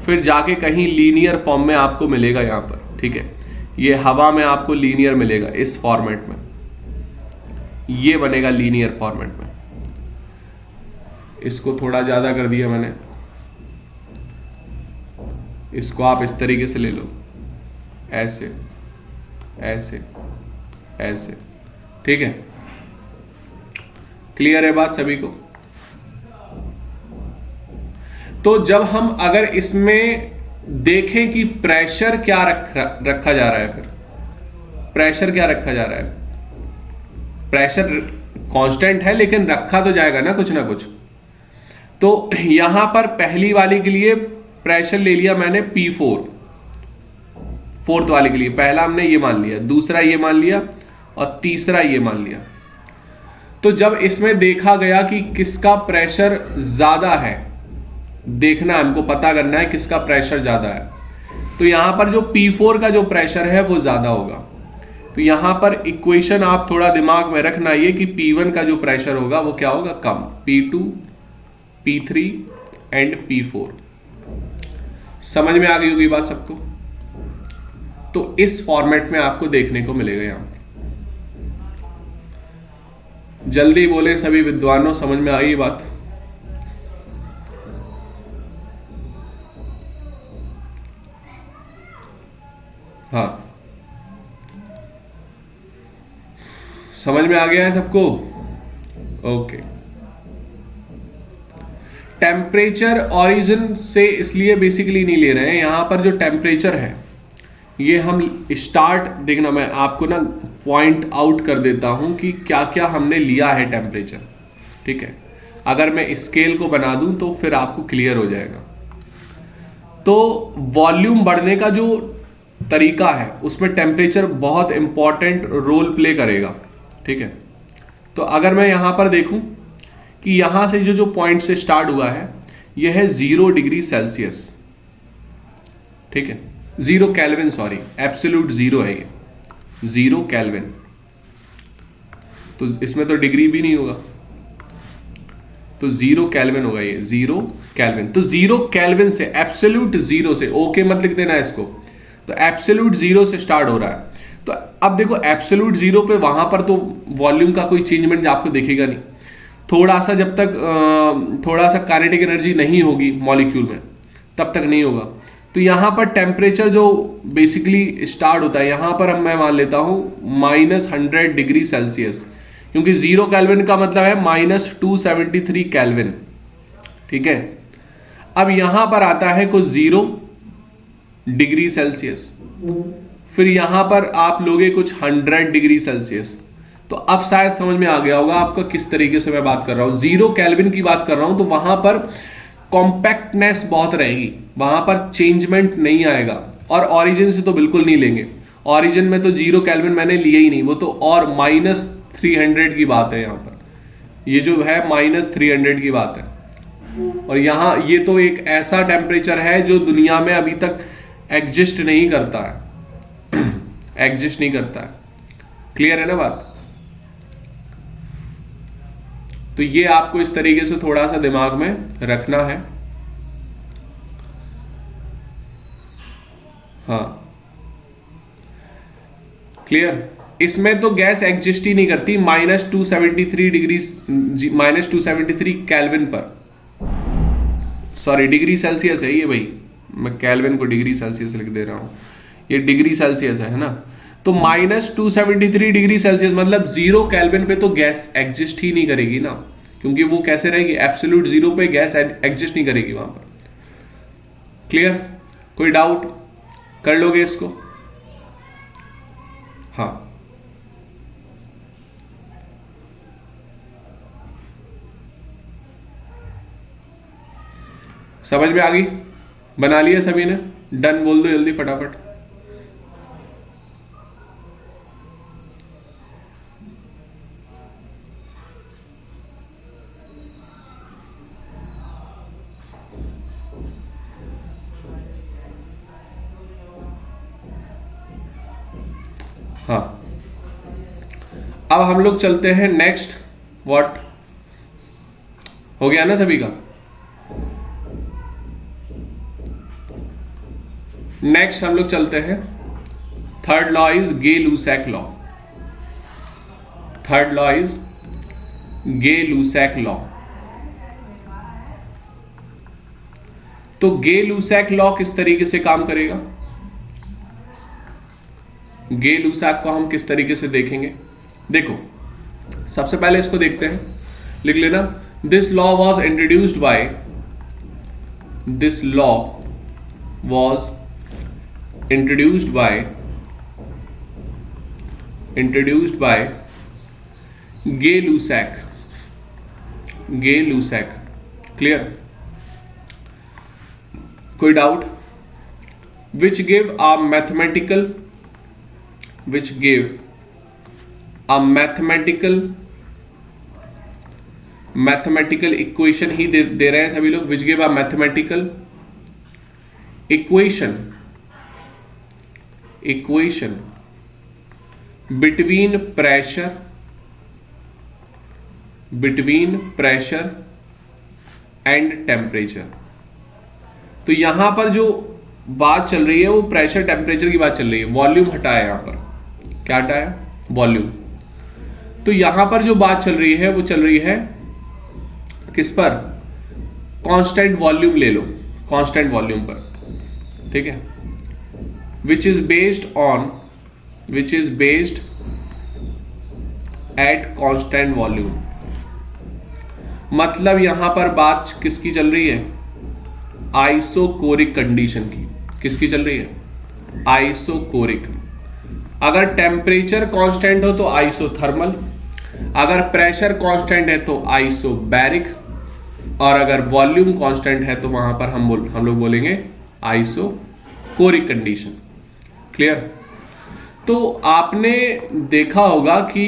फिर जाके कहीं लीनियर फॉर्म में आपको मिलेगा यहां पर, ठीक है? ये हवा में आपको लीनियर मिलेगा इस फॉर्मेट में, ये बनेगा लीनियर फॉर्मेट में। इसको थोड़ा ज्यादा कर दिया मैंने, इसको आप इस तरीके से ले लो, ऐसे ऐसे ऐसे, ठीक है? क्लियर है बात सभी को? तो जब हम अगर इसमें देखें कि प्रेशर क्या रखा जा रहा है, फिर प्रेशर क्या रखा जा रहा है? प्रेशर कांस्टेंट है लेकिन रखा तो जाएगा ना कुछ। तो यहां पर पहली वाली के लिए प्रेशर ले लिया मैंने P4, फोर्थ वाले के लिए पहला हमने ये मान लिया, दूसरा ये मान लिया और तीसरा ये मान लिया। तो जब इसमें देखा गया कि किसका प्रेशर ज्यादा है, देखना हमको पता करना है किसका प्रेशर ज्यादा है, तो यहां पर जो P4 का जो प्रेशर है वो ज्यादा होगा। तो यहां पर इक्वेशन आप थोड़ा दिमाग में रखना ये कि P1 का जो प्रेशर होगा वो क्या होगा? कम। P2, P3 and P4। समझ में आ गई होगी बात सबको? तो इस फॉर्मेट में आपको देखने को मिलेगा यहां पर। जल्दी बोले सभी विद्वानों, समझ में आई बात? हाँ, समझ में आ गया है सबको? ओके। टेम्परेचर ओरिजिन से इसलिए बेसिकली नहीं ले रहे हैं, यहां पर जो टेम्परेचर है ये हम स्टार्ट, देखना मैं आपको ना पॉइंट आउट कर देता हूं कि क्या क्या हमने लिया है टेम्परेचर, ठीक है? अगर मैं स्केल को बना दूं तो फिर आपको क्लियर हो जाएगा। तो वॉल्यूम बढ़ने का जो तरीका है उसमें टेम्परेचर बहुत इंपॉर्टेंट रोल प्ले करेगा, ठीक है? तो अगर मैं यहां पर देखूं कि यहां से जो पॉइंट से स्टार्ट हुआ है यह है 0 डिग्री सेल्सियस, ठीक है? 0 केल्विन, सॉरी, एब्सोल्यूट 0 है ये, 0 केल्विन। तो इसमें तो डिग्री भी नहीं होगा, तो 0 केल्विन होगा ये, 0 केल्विन। तो 0 केल्विन से, एब्सोल्यूट 0 से, ओके मत लिख देना इसको, तो एब्सोल्यूट 0 से स्टार्ट हो रहा है। तो अब देखो एब्सोल्यूट 0 पे वहां पर तो वॉल्यूम का कोई चेंजमेंट आपको दिखेगा नहीं, थोड़ा सा जब तक थोड़ा सा काइनेटिक एनर्जी नहीं होगी मॉलिक्यूल में तब तक नहीं होगा। तो यहां पर टेम्परेचर जो बेसिकली स्टार्ट होता है यहां पर मैं मान लेता हूं -100 डिग्री सेल्सियस, क्योंकि 0 केल्विन का मतलब है -273 केल्विन, ठीक है? अब यहां पर आता है कुछ 0 डिग्री सेल्सियस, फिर यहां पर आप लोगे कुछ 100 डिग्री सेल्सियस। तो अब शायद समझ में आ गया होगा आपका किस तरीके से मैं बात कर रहा हूं। 0 केल्विन की बात कर रहा हूं तो वहां पर कॉम्पैक्टनेस बहुत रहेगी, वहां पर चेंजमेंट नहीं आएगा, और ऑरिजिन से तो बिल्कुल नहीं लेंगे। ऑरिजिन में तो 0 केल्विन मैंने लिया ही नहीं, वो तो और -300 की बात है, यहाँ पर ये जो है -300 की बात है। और यहाँ ये तो एक ऐसा टेम्परेचर है जो दुनिया में अभी तक एग्जिस्ट नहीं करता है, एग्जिस्ट नहीं करता है। क्लियर है ना बात? तो ये आपको इस तरीके से थोड़ा सा दिमाग में रखना है। हाँ, क्लियर। इसमें तो गैस एग्जिस्ट ही नहीं करती -273 डिग्री, -273 केल्विन पर, सॉरी डिग्री सेल्सियस है ये भाई, मैं केल्विन को डिग्री सेल्सियस लिख दे रहा हूं, ये डिग्री सेल्सियस है ना। तो -273 डिग्री सेल्सियस मतलब 0 केल्विन पे तो गैस एग्जिस्ट ही नहीं करेगी ना, क्योंकि वो कैसे रहेगी, एब्सोल्यूट 0 पे गैस एग्जिस्ट नहीं करेगी वहां पर। क्लियर, कोई डाउट, कर लोगे इसको? हाँ, समझ में आ गई? बना लिया सभी ने? डन बोल दो जल्दी फटाफट। हाँ, अब हम लोग चलते हैं नेक्स्ट। व्हाट हो गया ना सभी का? नेक्स्ट हम लोग चलते हैं, third law is Gay-Lussac law. Third law is Gay-Lussac law. तो गे-लुसैक लॉ किस तरीके से काम करेगा? गे-लुसैक को हम किस तरीके से देखेंगे? देखो, सबसे पहले इसको देखते हैं, लिख लेना। This law was introduced by, this law was introduced by Gay-Lussac. Clear? कोई doubt? which gave a mathematical equation ही दे रहे हैं सभी लोग। which gave a mathematical equation between pressure and temperature। तो यहां पर जो बात चल रही है वो प्रेशर टेम्परेचर की बात चल रही है। वॉल्यूम हटाया, यहां पर क्या हटाया? वॉल्यूम। तो यहां पर जो बात चल रही है वो चल रही है किस पर? कांस्टेंट वॉल्यूम ले लो, कांस्टेंट वॉल्यूम पर, ठीक है। which is based at constant volume। मतलब यहां पर बात किसकी चल रही है? आइसोकोरिक कंडीशन की। किसकी चल रही है? आइसोकोरिक। अगर टेम्परेचर कांस्टेंट हो तो आइसोथर्मल, अगर प्रेशर कांस्टेंट है तो आइसोबैरिक, और अगर वॉल्यूम कांस्टेंट है तो वहां पर हम लोग बोलेंगे आइसोकोरिक कंडीशन। क्लियर? तो आपने देखा होगा कि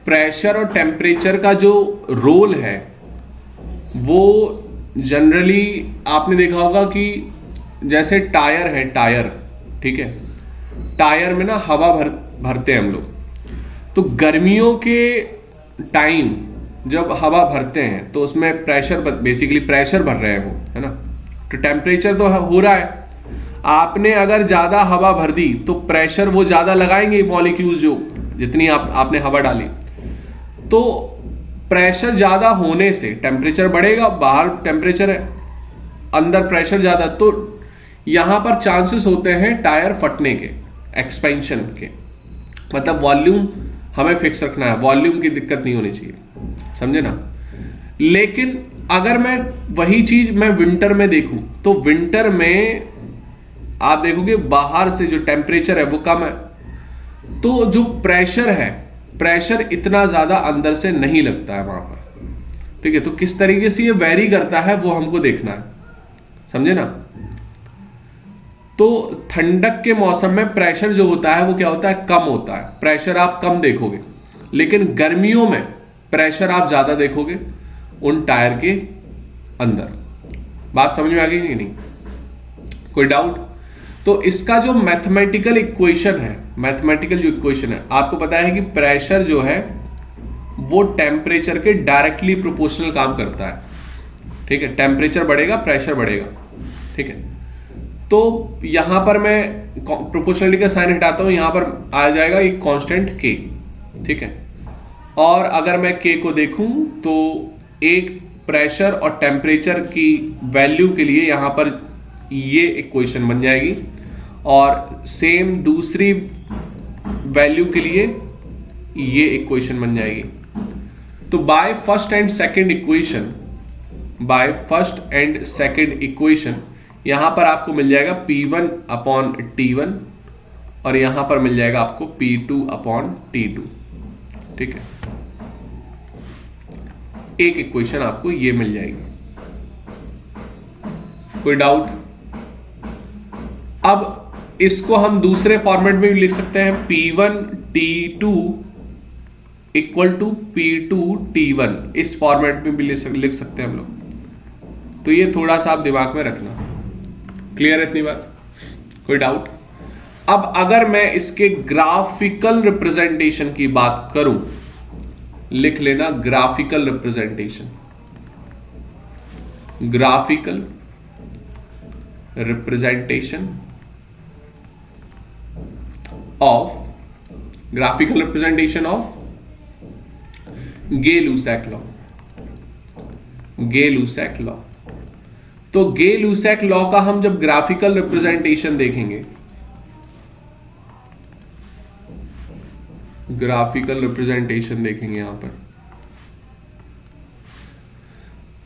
प्रेशर और टेम्परेचर का जो रोल है वो जनरली आपने देखा होगा कि जैसे टायर है, टायर, ठीक है, टायर में ना हवा भरते हैं हम लोग। तो गर्मियों के टाइम जब हवा भरते हैं तो उसमें प्रेशर, बेसिकली प्रेशर भर रहे हैं वो, है ना। तो टेम्परेचर तो हो रहा है। आपने अगर ज्यादा हवा भर दी तो प्रेशर वो ज्यादा लगाएंगे मॉलिक्यूल्स, जो जितनी आपने हवा डाली, तो प्रेशर ज्यादा होने से टेम्परेचर बढ़ेगा। बाहर टेम्परेचर है, अंदर प्रेशर ज्यादा, तो यहां पर चांसेस होते हैं टायर फटने के, एक्सपेंशन के। मतलब वॉल्यूम हमें फिक्स रखना है, वॉल्यूम की दिक्कत नहीं होनी चाहिए, समझे ना। लेकिन अगर मैं वही चीज मैं विंटर में देखूं तो विंटर में आप देखोगे बाहर से जो टेम्परेचर है वो कम है, तो जो प्रेशर है, प्रेशर इतना ज्यादा अंदर से नहीं लगता है वहां पर, ठीक है। तो किस तरीके से ये वेरी करता है वो हमको देखना है, समझे ना। तो ठंडक के मौसम में प्रेशर जो होता है वो क्या होता है? कम होता है, प्रेशर आप कम देखोगे। लेकिन गर्मियों में प्रेशर आप ज्यादा देखोगे उन टायर के अंदर। बात समझ में आ गई कि नहीं? कोई डाउट? तो इसका जो मैथमेटिकल इक्वेशन है, मैथमेटिकल जो इक्वेशन है, आपको पता है कि प्रेशर जो है वो टेम्परेचर के डायरेक्टली प्रोपोर्शनल काम करता है। ठीक है, टेम्परेचर बढ़ेगा प्रेशर बढ़ेगा। ठीक है, तो यहां पर मैं प्रोपोर्शनलिटी का साइन हटाता हूं, यहां पर आ जाएगा एक कांस्टेंट के। ठीक है, और अगर मैं के को देखूं तो एक प्रेशर और टेम्परेचर की वैल्यू के लिए यहां पर ये इक्वेशन बन जाएगी, और सेम दूसरी वैल्यू के लिए ये इक्वेशन बन जाएगी। तो by first and second equation यहां पर आपको मिल जाएगा P1 अपॉन T1, और यहां पर मिल जाएगा आपको P2 अपॉन T2। ठीक है, एक इक्वेशन आपको ये मिल जाएगी। कोई डाउट? अब इसको हम दूसरे फॉर्मेट में भी लिख सकते हैं, P1 T2 equal to P2 T1, इस फॉर्मेट में भी लिख सकते हैं हम लोग। तो ये थोड़ा सा आप दिमाग में रखना। क्लियर है इतनी बात? कोई डाउट? अब अगर मैं इसके ग्राफिकल रिप्रेजेंटेशन की बात करूं, लिख लेना graphical representation. Graphical representation of Gay-Lussac law. Gay-Lussac law. तो गे-लुसैक लॉ का हम जब ग्राफिकल रिप्रेजेंटेशन देखेंगे, ग्राफिकल रिप्रेजेंटेशन देखेंगे यहां पर,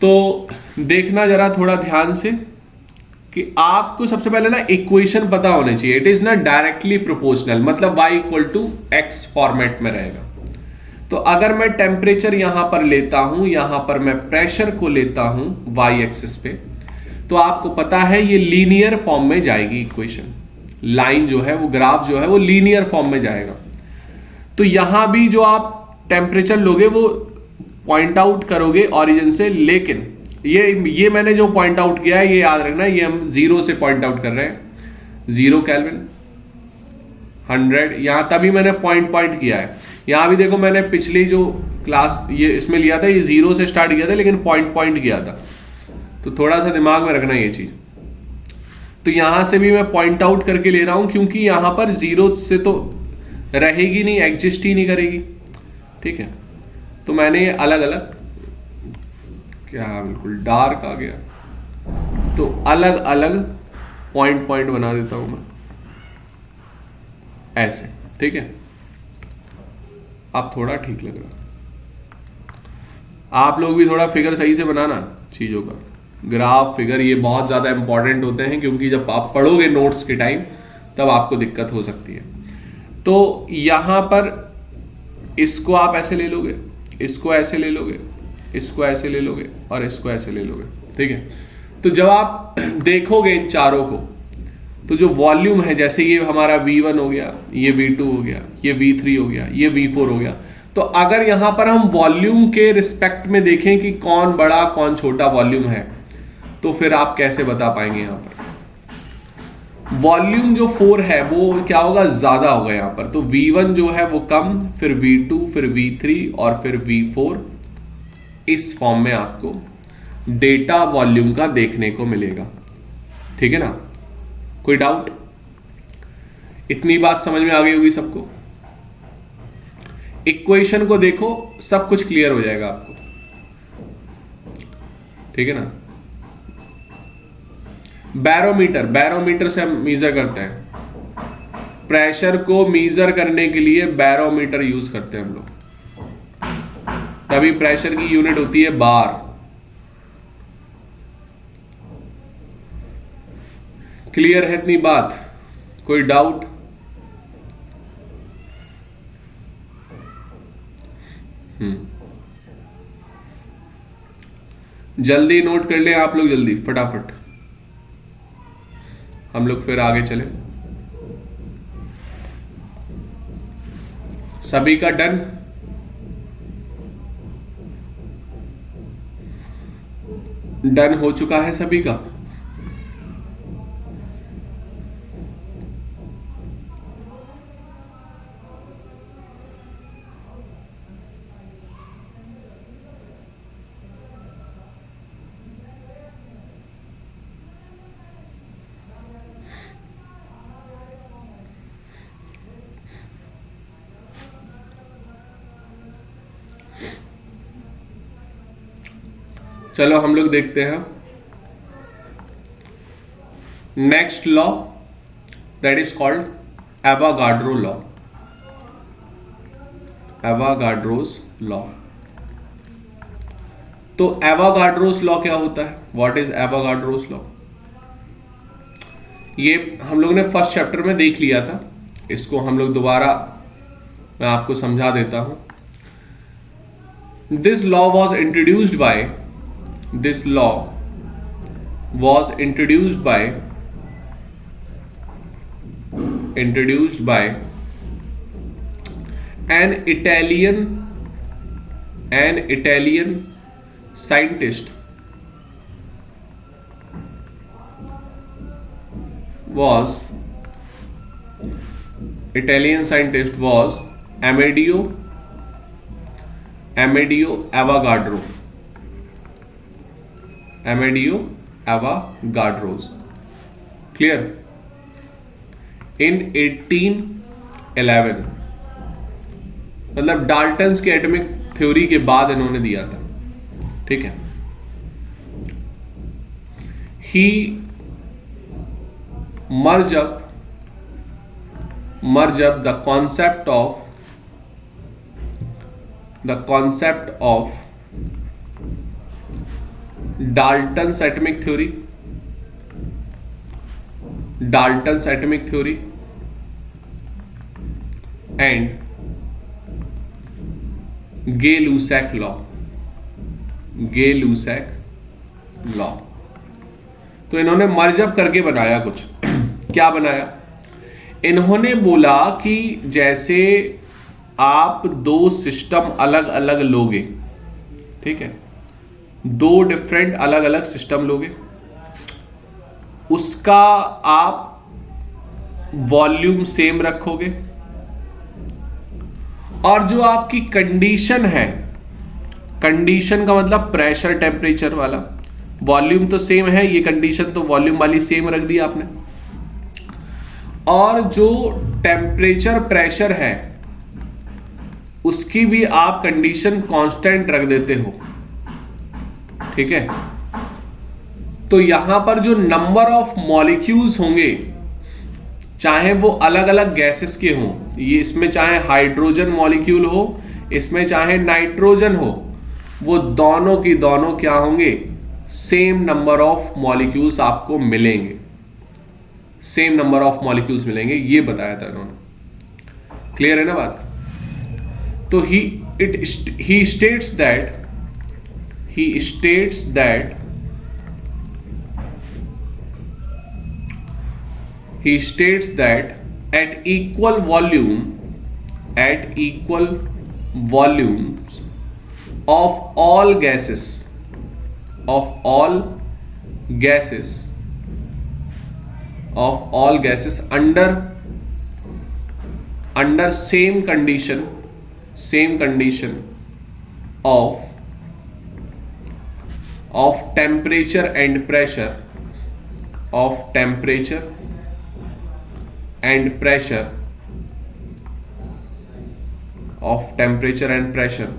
तो देखना जरा थोड़ा ध्यान से कि आपको सबसे पहले ना इक्वेशन पता होना चाहिए। इट इज ना डायरेक्टली प्रोपोर्शनल, मतलब y equal to X format में रहेगा। तो अगर मैं टेम्परेचर यहां पर लेता हूं, यहां पर मैं प्रेशर को लेता हूं y एक्सिस पे, तो आपको पता है ये लीनियर फॉर्म में जाएगी इक्वेशन। लाइन जो है वो, ग्राफ जो है वो लीनियर फॉर्म में जाएगा। तो यहां भी जो आप टेम्परेचर लोगे वो पॉइंट आउट करोगे ओरिजिन से, लेकिन ये मैंने जो पॉइंट आउट किया है ये याद रखना, ये हम 0 से पॉइंट आउट कर रहे हैं। 0 केल्विन, 100, यहां तभी मैंने पॉइंट किया है। यहां भी देखो मैंने पिछली जो क्लास ये इसमें लिया था, ये 0 से स्टार्ट किया था लेकिन पॉइंट किया था। तो थोड़ा सा दिमाग में रखना ये चीज। तो यहां से भी मैं पॉइंट आउट करके ले रहा हूं, क्योंकि यहां पर 0 से तो रहेगी नहीं, एग्जिस्ट ही नहीं करेगी। ठीक है, तो मैंने ये अलग अलग, क्या बिल्कुल डार्क आ गया, तो अलग अलग पॉइंट बना देता हूं मैं ऐसे। ठीक है, अब थोड़ा ठीक लग रहा। आप लोग भी थोड़ा फिगर सही से बनाना चीजों का, ग्राफ फिगर ये बहुत ज्यादा इंपॉर्टेंट होते हैं, क्योंकि जब आप पढ़ोगे नोट्स के टाइम तब आपको दिक्कत हो सकती है। तो यहां पर इसको आप ऐसे ले लोगे, इसको ऐसे ले लोगे, इसको ऐसे ले लोगे, और इसको ऐसे ले लोगे। ठीक है, तो जब आप देखोगे इन चारों को, तो जो वॉल्यूम है, जैसे ये हमारा V1 हो गया, ये V2 हो गया, ये V3 हो गया, ये V4 हो गया, तो अगर यहां पर हम वॉल्यूम के रिस्पेक्ट में देखें कि कौन बड़ा कौन छोटा वॉल्यूम है, तो फिर आप कैसे बता पाएंगे? यहां पर वॉल्यूम जो 4 है वो क्या होगा, ज्यादा होगा यहां पर। तो V1 जो है वो कम, फिर V2, फिर V3 और फिर V4। इस फॉर्म में आपको डेटा वॉल्यूम का देखने को मिलेगा। ठीक है ना? कोई डाउट? इतनी बात समझ में आ गई होगी सबको। इक्वेशन को देखो, सब कुछ क्लियर हो जाएगा आपको। ठीक है ना? बैरोमीटर से हम मीजर करते हैं। प्रेशर को मीजर करने के लिए बैरोमीटर यूज करते हैं हम लोग, तभी प्रेशर की यूनिट होती है बार। क्लियर है इतनी बात? कोई डाउट? जल्दी नोट कर लें आप लोग, जल्दी फटाफट, हम लोग फिर आगे चले। सभी का डन? डन हो चुका है सभी का? चलो हम लोग देखते हैं next law, that is called Avogadro law. Avogadro's law. तो एवोगाड्रोस लॉ क्या होता है? What is Avogadro's law? ये हम लोग ने फर्स्ट चैप्टर में देख लिया था, इसको हम लोग दोबारा मैं आपको समझा देता हूं। This law was introduced by an Italian scientist was Amedeo Avogadro. Amedeo Avogadros. Clear? In 1811, मतलब डाल्टन्स के एटॉमिक थ्योरी के बाद इन्होंने दिया था, ठीक है। ही merge up the concept of Dalton's atomic theory and Gay-Lussac law। तो इन्होंने मर्ज अप करके बनाया कुछ। क्या बनाया? इन्होंने बोला कि जैसे आप दो सिस्टम अलग अलग लोगे, ठीक है, दो डिफरेंट अलग अलग सिस्टम लोगे, उसका आप वॉल्यूम सेम रखोगे, और जो आपकी कंडीशन है, कंडीशन का मतलब प्रेशर टेम्परेचर वाला, वॉल्यूम तो सेम है, ये कंडीशन तो वॉल्यूम वाली सेम रख दी आपने, और जो टेम्परेचर प्रेशर है उसकी भी आप कंडीशन कांस्टेंट रख देते हो, ठीक है। तो यहां पर जो नंबर ऑफ मॉलिक्यूल्स होंगे, चाहे वो अलग अलग गैसेस के हों, ये इसमें चाहे हाइड्रोजन मॉलिक्यूल हो, इसमें चाहे नाइट्रोजन हो, वो दोनों की दोनों क्या होंगे? सेम नंबर ऑफ मॉलिक्यूल्स आपको मिलेंगे, सेम नंबर ऑफ मॉलिक्यूल्स मिलेंगे, ये बताया था इन्होंने। क्लियर है ना बात? तो he states that at equal volumes of all gases under same condition of temperature and pressure,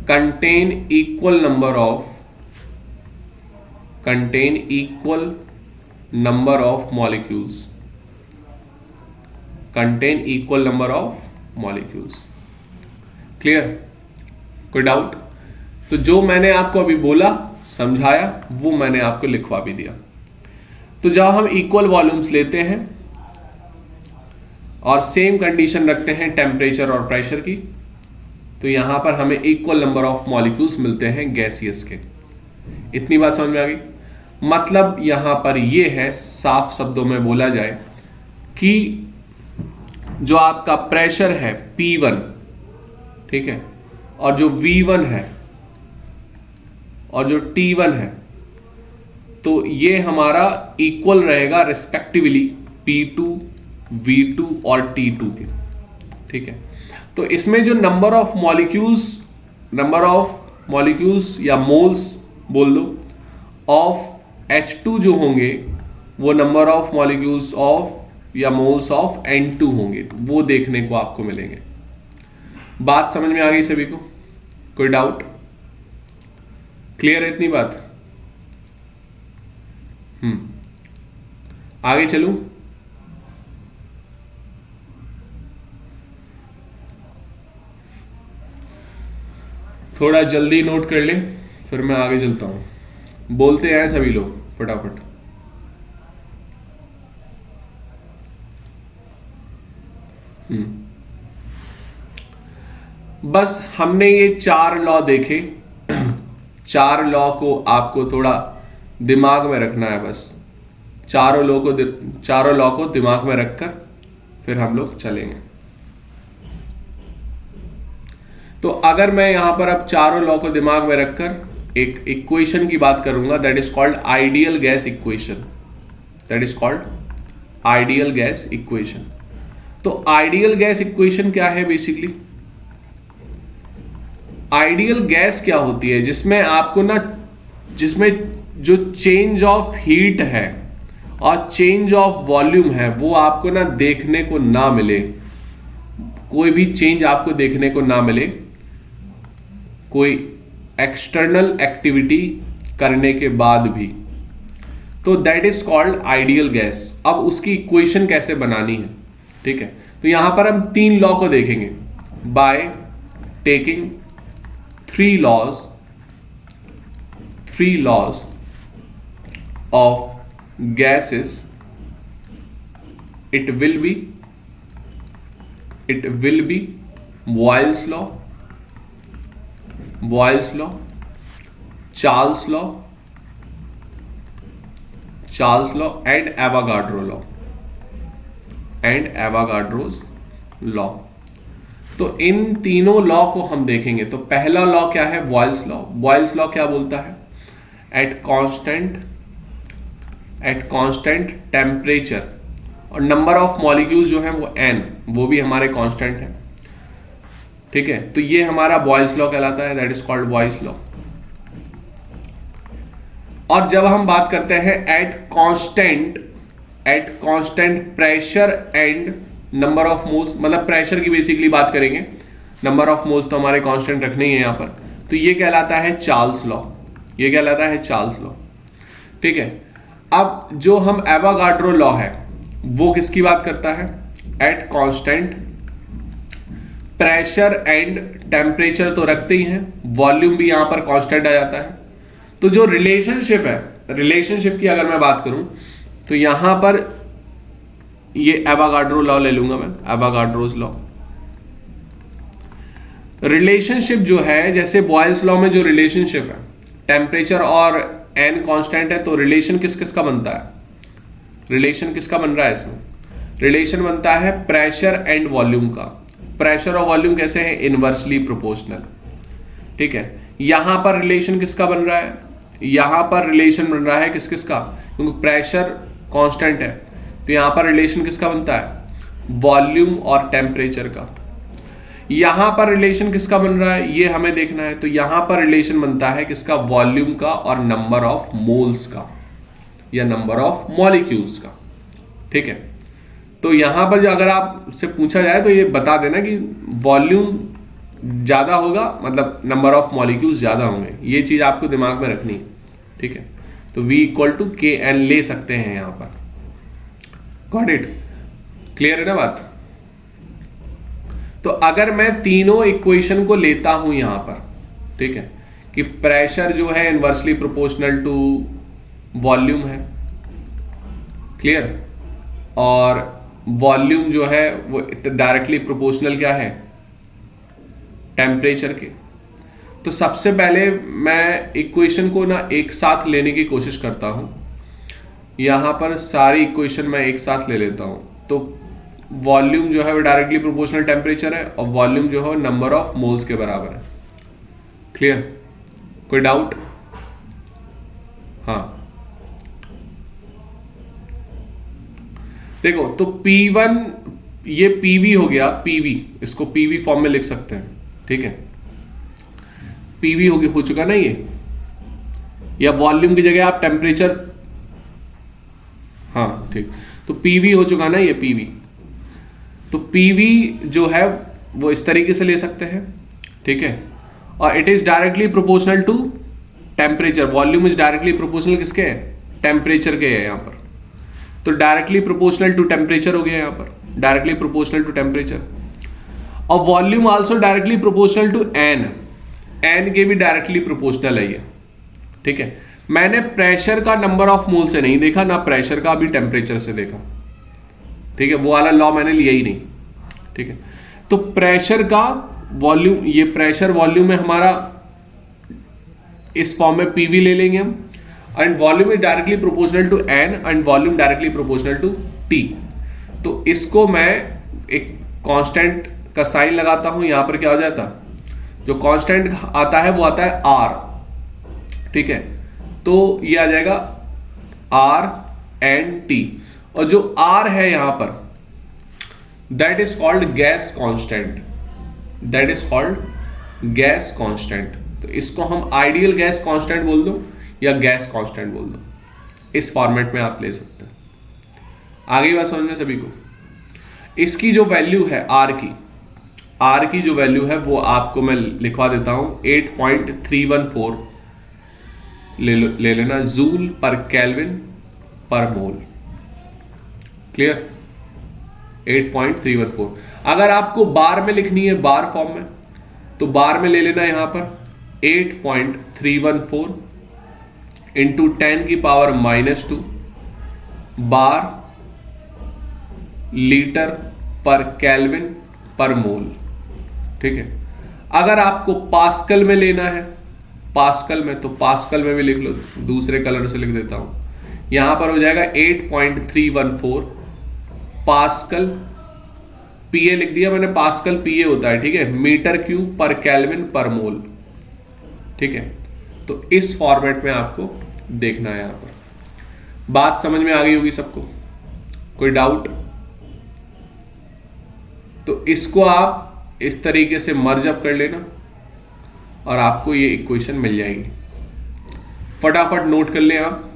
contain equal number of molecules। Clear? कोई डाउट? तो जो मैंने आपको अभी बोला, समझाया, वो मैंने आपको लिखवा भी दिया। तो जब हम इक्वल वॉल्यूम्स लेते हैं और सेम कंडीशन रखते हैं टेम्परेचर और प्रेशर की, तो यहां पर हमें इक्वल नंबर ऑफ मॉलिक्यूल्स मिलते हैं गैसियस के। इतनी बात समझ में आ गई? मतलब यहां पर यह है, साफ शब्दों में बोला जाए कि जो आपका प्रेशर है P1, ठीक है, और जो V1 है और जो T1 है, तो ये हमारा इक्वल रहेगा रिस्पेक्टिवली P2, V2 और T2 के, ठीक है। तो इसमें जो नंबर ऑफ मॉलिक्यूल्स या मोल्स बोल दो ऑफ H2 जो होंगे, वो नंबर ऑफ मॉलिक्यूल्स ऑफ या मोल्स ऑफ N2 होंगे, वो देखने को आपको मिलेंगे। बात समझ में आ गई सभी को? कोई डाउट? क्लियर है इतनी बात? आगे चलूं? थोड़ा जल्दी नोट कर ले, फिर मैं आगे चलता हूं। बोलते हैं सभी लोग फटाफट। बस हमने ये 4 लॉ देखे। 4 लॉ को आपको थोड़ा दिमाग में रखना है। बस चारों लॉ को दिमाग में रखकर फिर हम लोग चलेंगे। तो अगर मैं यहां पर अब चारों लॉ को दिमाग में रखकर एक इक्वेशन की बात करूंगा, that is called ideal gas equation. That is called ideal gas equation. तो आइडियल गैस इक्वेशन क्या है? बेसिकली आइडियल गैस क्या होती है? जिसमें जो चेंज ऑफ हीट है और चेंज ऑफ वॉल्यूम है वो आपको ना देखने को ना मिले। कोई भी चेंज आपको देखने को ना मिले, कोई एक्सटर्नल एक्टिविटी करने के बाद भी। तो that is called ideal gas. अब उसकी इक्वेशन कैसे बनानी है, ठीक है? तो यहां पर हम 3 लॉ को देखेंगे by taking 3 laws of gases. It will be Boyle's law, Charles law and Avogadro's law. तो इन तीनों लॉ को हम देखेंगे। तो पहला लॉ क्या है? Boyle's law. बॉयल्स लॉ क्या बोलता है? एट कांस्टेंट टेम्परेचर और नंबर ऑफ मॉलिक्यूल्स जो है वो n, वो भी हमारे कांस्टेंट है, ठीक है? तो ये हमारा बॉयल्स लॉ कहलाता है। That is called Boyle's law. और जब हम बात करते हैं at constant pressure and number of moles, मतलब प्रेशर की बेसिकली बात करेंगे, नंबर ऑफ मोल्स तो हमारे कांस्टेंट रखने ही है यहां पर। तो ये कहलाता है चार्ल्स लॉ। ये कहलाता है चार्ल्स लॉ, ठीक है? अब जो हम एवोगाड्रो लॉ है वो किसकी बात करता है? At constant pressure and temperature तो रखते ही हैं, वॉल्यूम भी यहां पर कांस्टेंट आ जाता है। तो जो रिलेशनशिप है, रिलेशनशिप की अगर मैं बात करूं तो यहां पर ये एवोगाड्रो लॉ ले लूंगा मैं, एवोगाड्रोस लॉ। रिलेशनशिप जो है, जैसे बॉयल्स लॉ में जो रिलेशनशिप है, टेम्परेचर और n कांस्टेंट है, तो रिलेशन किस किस का बनता है? रिलेशन किसका बन रहा है इसमें? रिलेशन बनता है प्रेशर एंड वॉल्यूम का। प्रेशर और वॉल्यूम कैसे है? इनवर्सली प्रोपोर्शनल, ठीक है? यहां पर रिलेशन किसका बन रहा है? यहां पर रिलेशन बन रहा है किस किस का? क्योंकि प्रेशर कांस्टेंट है तो यहां पर रिलेशन किसका बनता है? वॉल्यूम और टेम्परेचर का। यहां पर रिलेशन किसका बन रहा है ये हमें देखना है। तो यहां पर रिलेशन बनता है किसका? वॉल्यूम का और नंबर ऑफ मोल्स का या नंबर ऑफ मॉलिक्यूल्स का, ठीक है? तो यहां पर जो अगर आपसे पूछा जाए तो ये बता देना कि वॉल्यूम ज्यादा होगा, मतलब नंबर ऑफ मॉलिक्यूल्स ज्यादा होंगे। ये चीज आपको दिमाग में रखनी है, ठीक है? तो V = Kn ले सकते हैं यहां पर। Got it? क्लियर है ना बात? तो अगर मैं तीनों इक्वेशन को लेता हूं यहां पर, ठीक है, कि प्रेशर जो है इनवर्सली प्रोपोर्शनल टू वॉल्यूम है, क्लियर, और वॉल्यूम जो है वो डायरेक्टली प्रोपोर्शनल क्या है? टेम्परेचर के। तो सबसे पहले मैं इक्वेशन को ना एक साथ लेने की कोशिश करता हूं। यहां पर सारी इक्वेशन मैं एक साथ ले लेता हूं। तो वॉल्यूम जो है वो डायरेक्टली प्रोपोर्शनल टेम्परेचर है और वॉल्यूम जो है नंबर ऑफ मोल्स के बराबर है। क्लियर? कोई डाउट? हाँ, देखो, तो P1 ये PV हो गया, PV, इसको PV फॉर्म में लिख सकते हैं, ठीक है? PV हो चुका ना ये, या वॉल्यूम की जगह आप टेम्परेचर, हाँ ठीक, तो PV हो चुका ना ये PV। तो PV जो है वो इस तरीके से ले सकते हैं, ठीक है? और it is directly proportional to temperature. Volume is directly proportional किसके? टेम्परेचर के है यहाँ पर, तो डायरेक्टली प्रोपोर्शनल टू टेम्परेचर हो गया यहाँ पर, डायरेक्टली प्रोपोर्शनल टू टेम्परेचर। और volume also directly proportional to N, N के भी डायरेक्टली प्रोपोर्शनल है ये, ठीक है। मैंने प्रेशर का नंबर ऑफ मोल से नहीं देखा, ना प्रेशर का, अभी टेम्परेचर से देखा, ठीक है। वो वाला लॉ मैंने लिया ही नहीं, ठीक है। तो प्रेशर का वॉल्यूम, ये प्रेशर वॉल्यूम है हमारा, इस फॉर्म में पीवी ले लेंगे हम, and volume is directly proportional to N and volume directly proportional to T. तो इसको मैं एक कांस्टेंट का साइन लगाता हूं, यहां पर क्या हो जाता, जो कांस्टेंट आता है वो आता है आर, ठीक है। तो ये आ जाएगा आर एंड टी, और जो आर है यहां पर that is called gas constant, that is called gas constant. तो इसको हम आइडियल गैस कांस्टेंट बोल दो या गैस कांस्टेंट बोल दो, इस फॉर्मेट में आप ले सकते हैं। आगे बात समझ में सभी को। इसकी जो वैल्यू है आर की जो वैल्यू है वो आपको मैं लिखवा देता हूं 8.314 ले लेना जूल पर केल्विन पर मोल, क्लियर। 8.314। अगर आपको बार में लिखनी है, बार फॉर्म में, तो बार में ले लेना यहां पर 8.314 इंटू 10 की पावर -2 बार लीटर पर केल्विन पर मोल, ठीक है। अगर आपको पास्कल में लेना है, पास्कल में, तो पास्कल में भी लिख लो, दूसरे कलर से लिख देता हूं, यहां पर हो जाएगा 8.314 पास्कल, पीए लिख दिया मैंने, पास्कल पीए होता है, ठीक है, मीटर क्यूब पर केल्विन पर मोल, ठीक है। तो इस फॉर्मेट में आपको देखना है। यहां पर बात समझ में आ गई होगी सबको, कोई डाउट? तो इसको आप इस तरीके से मर्ज अप कर लेना और आपको ये इक्वेशन मिल जाएगी। फटाफट नोट कर लें आप।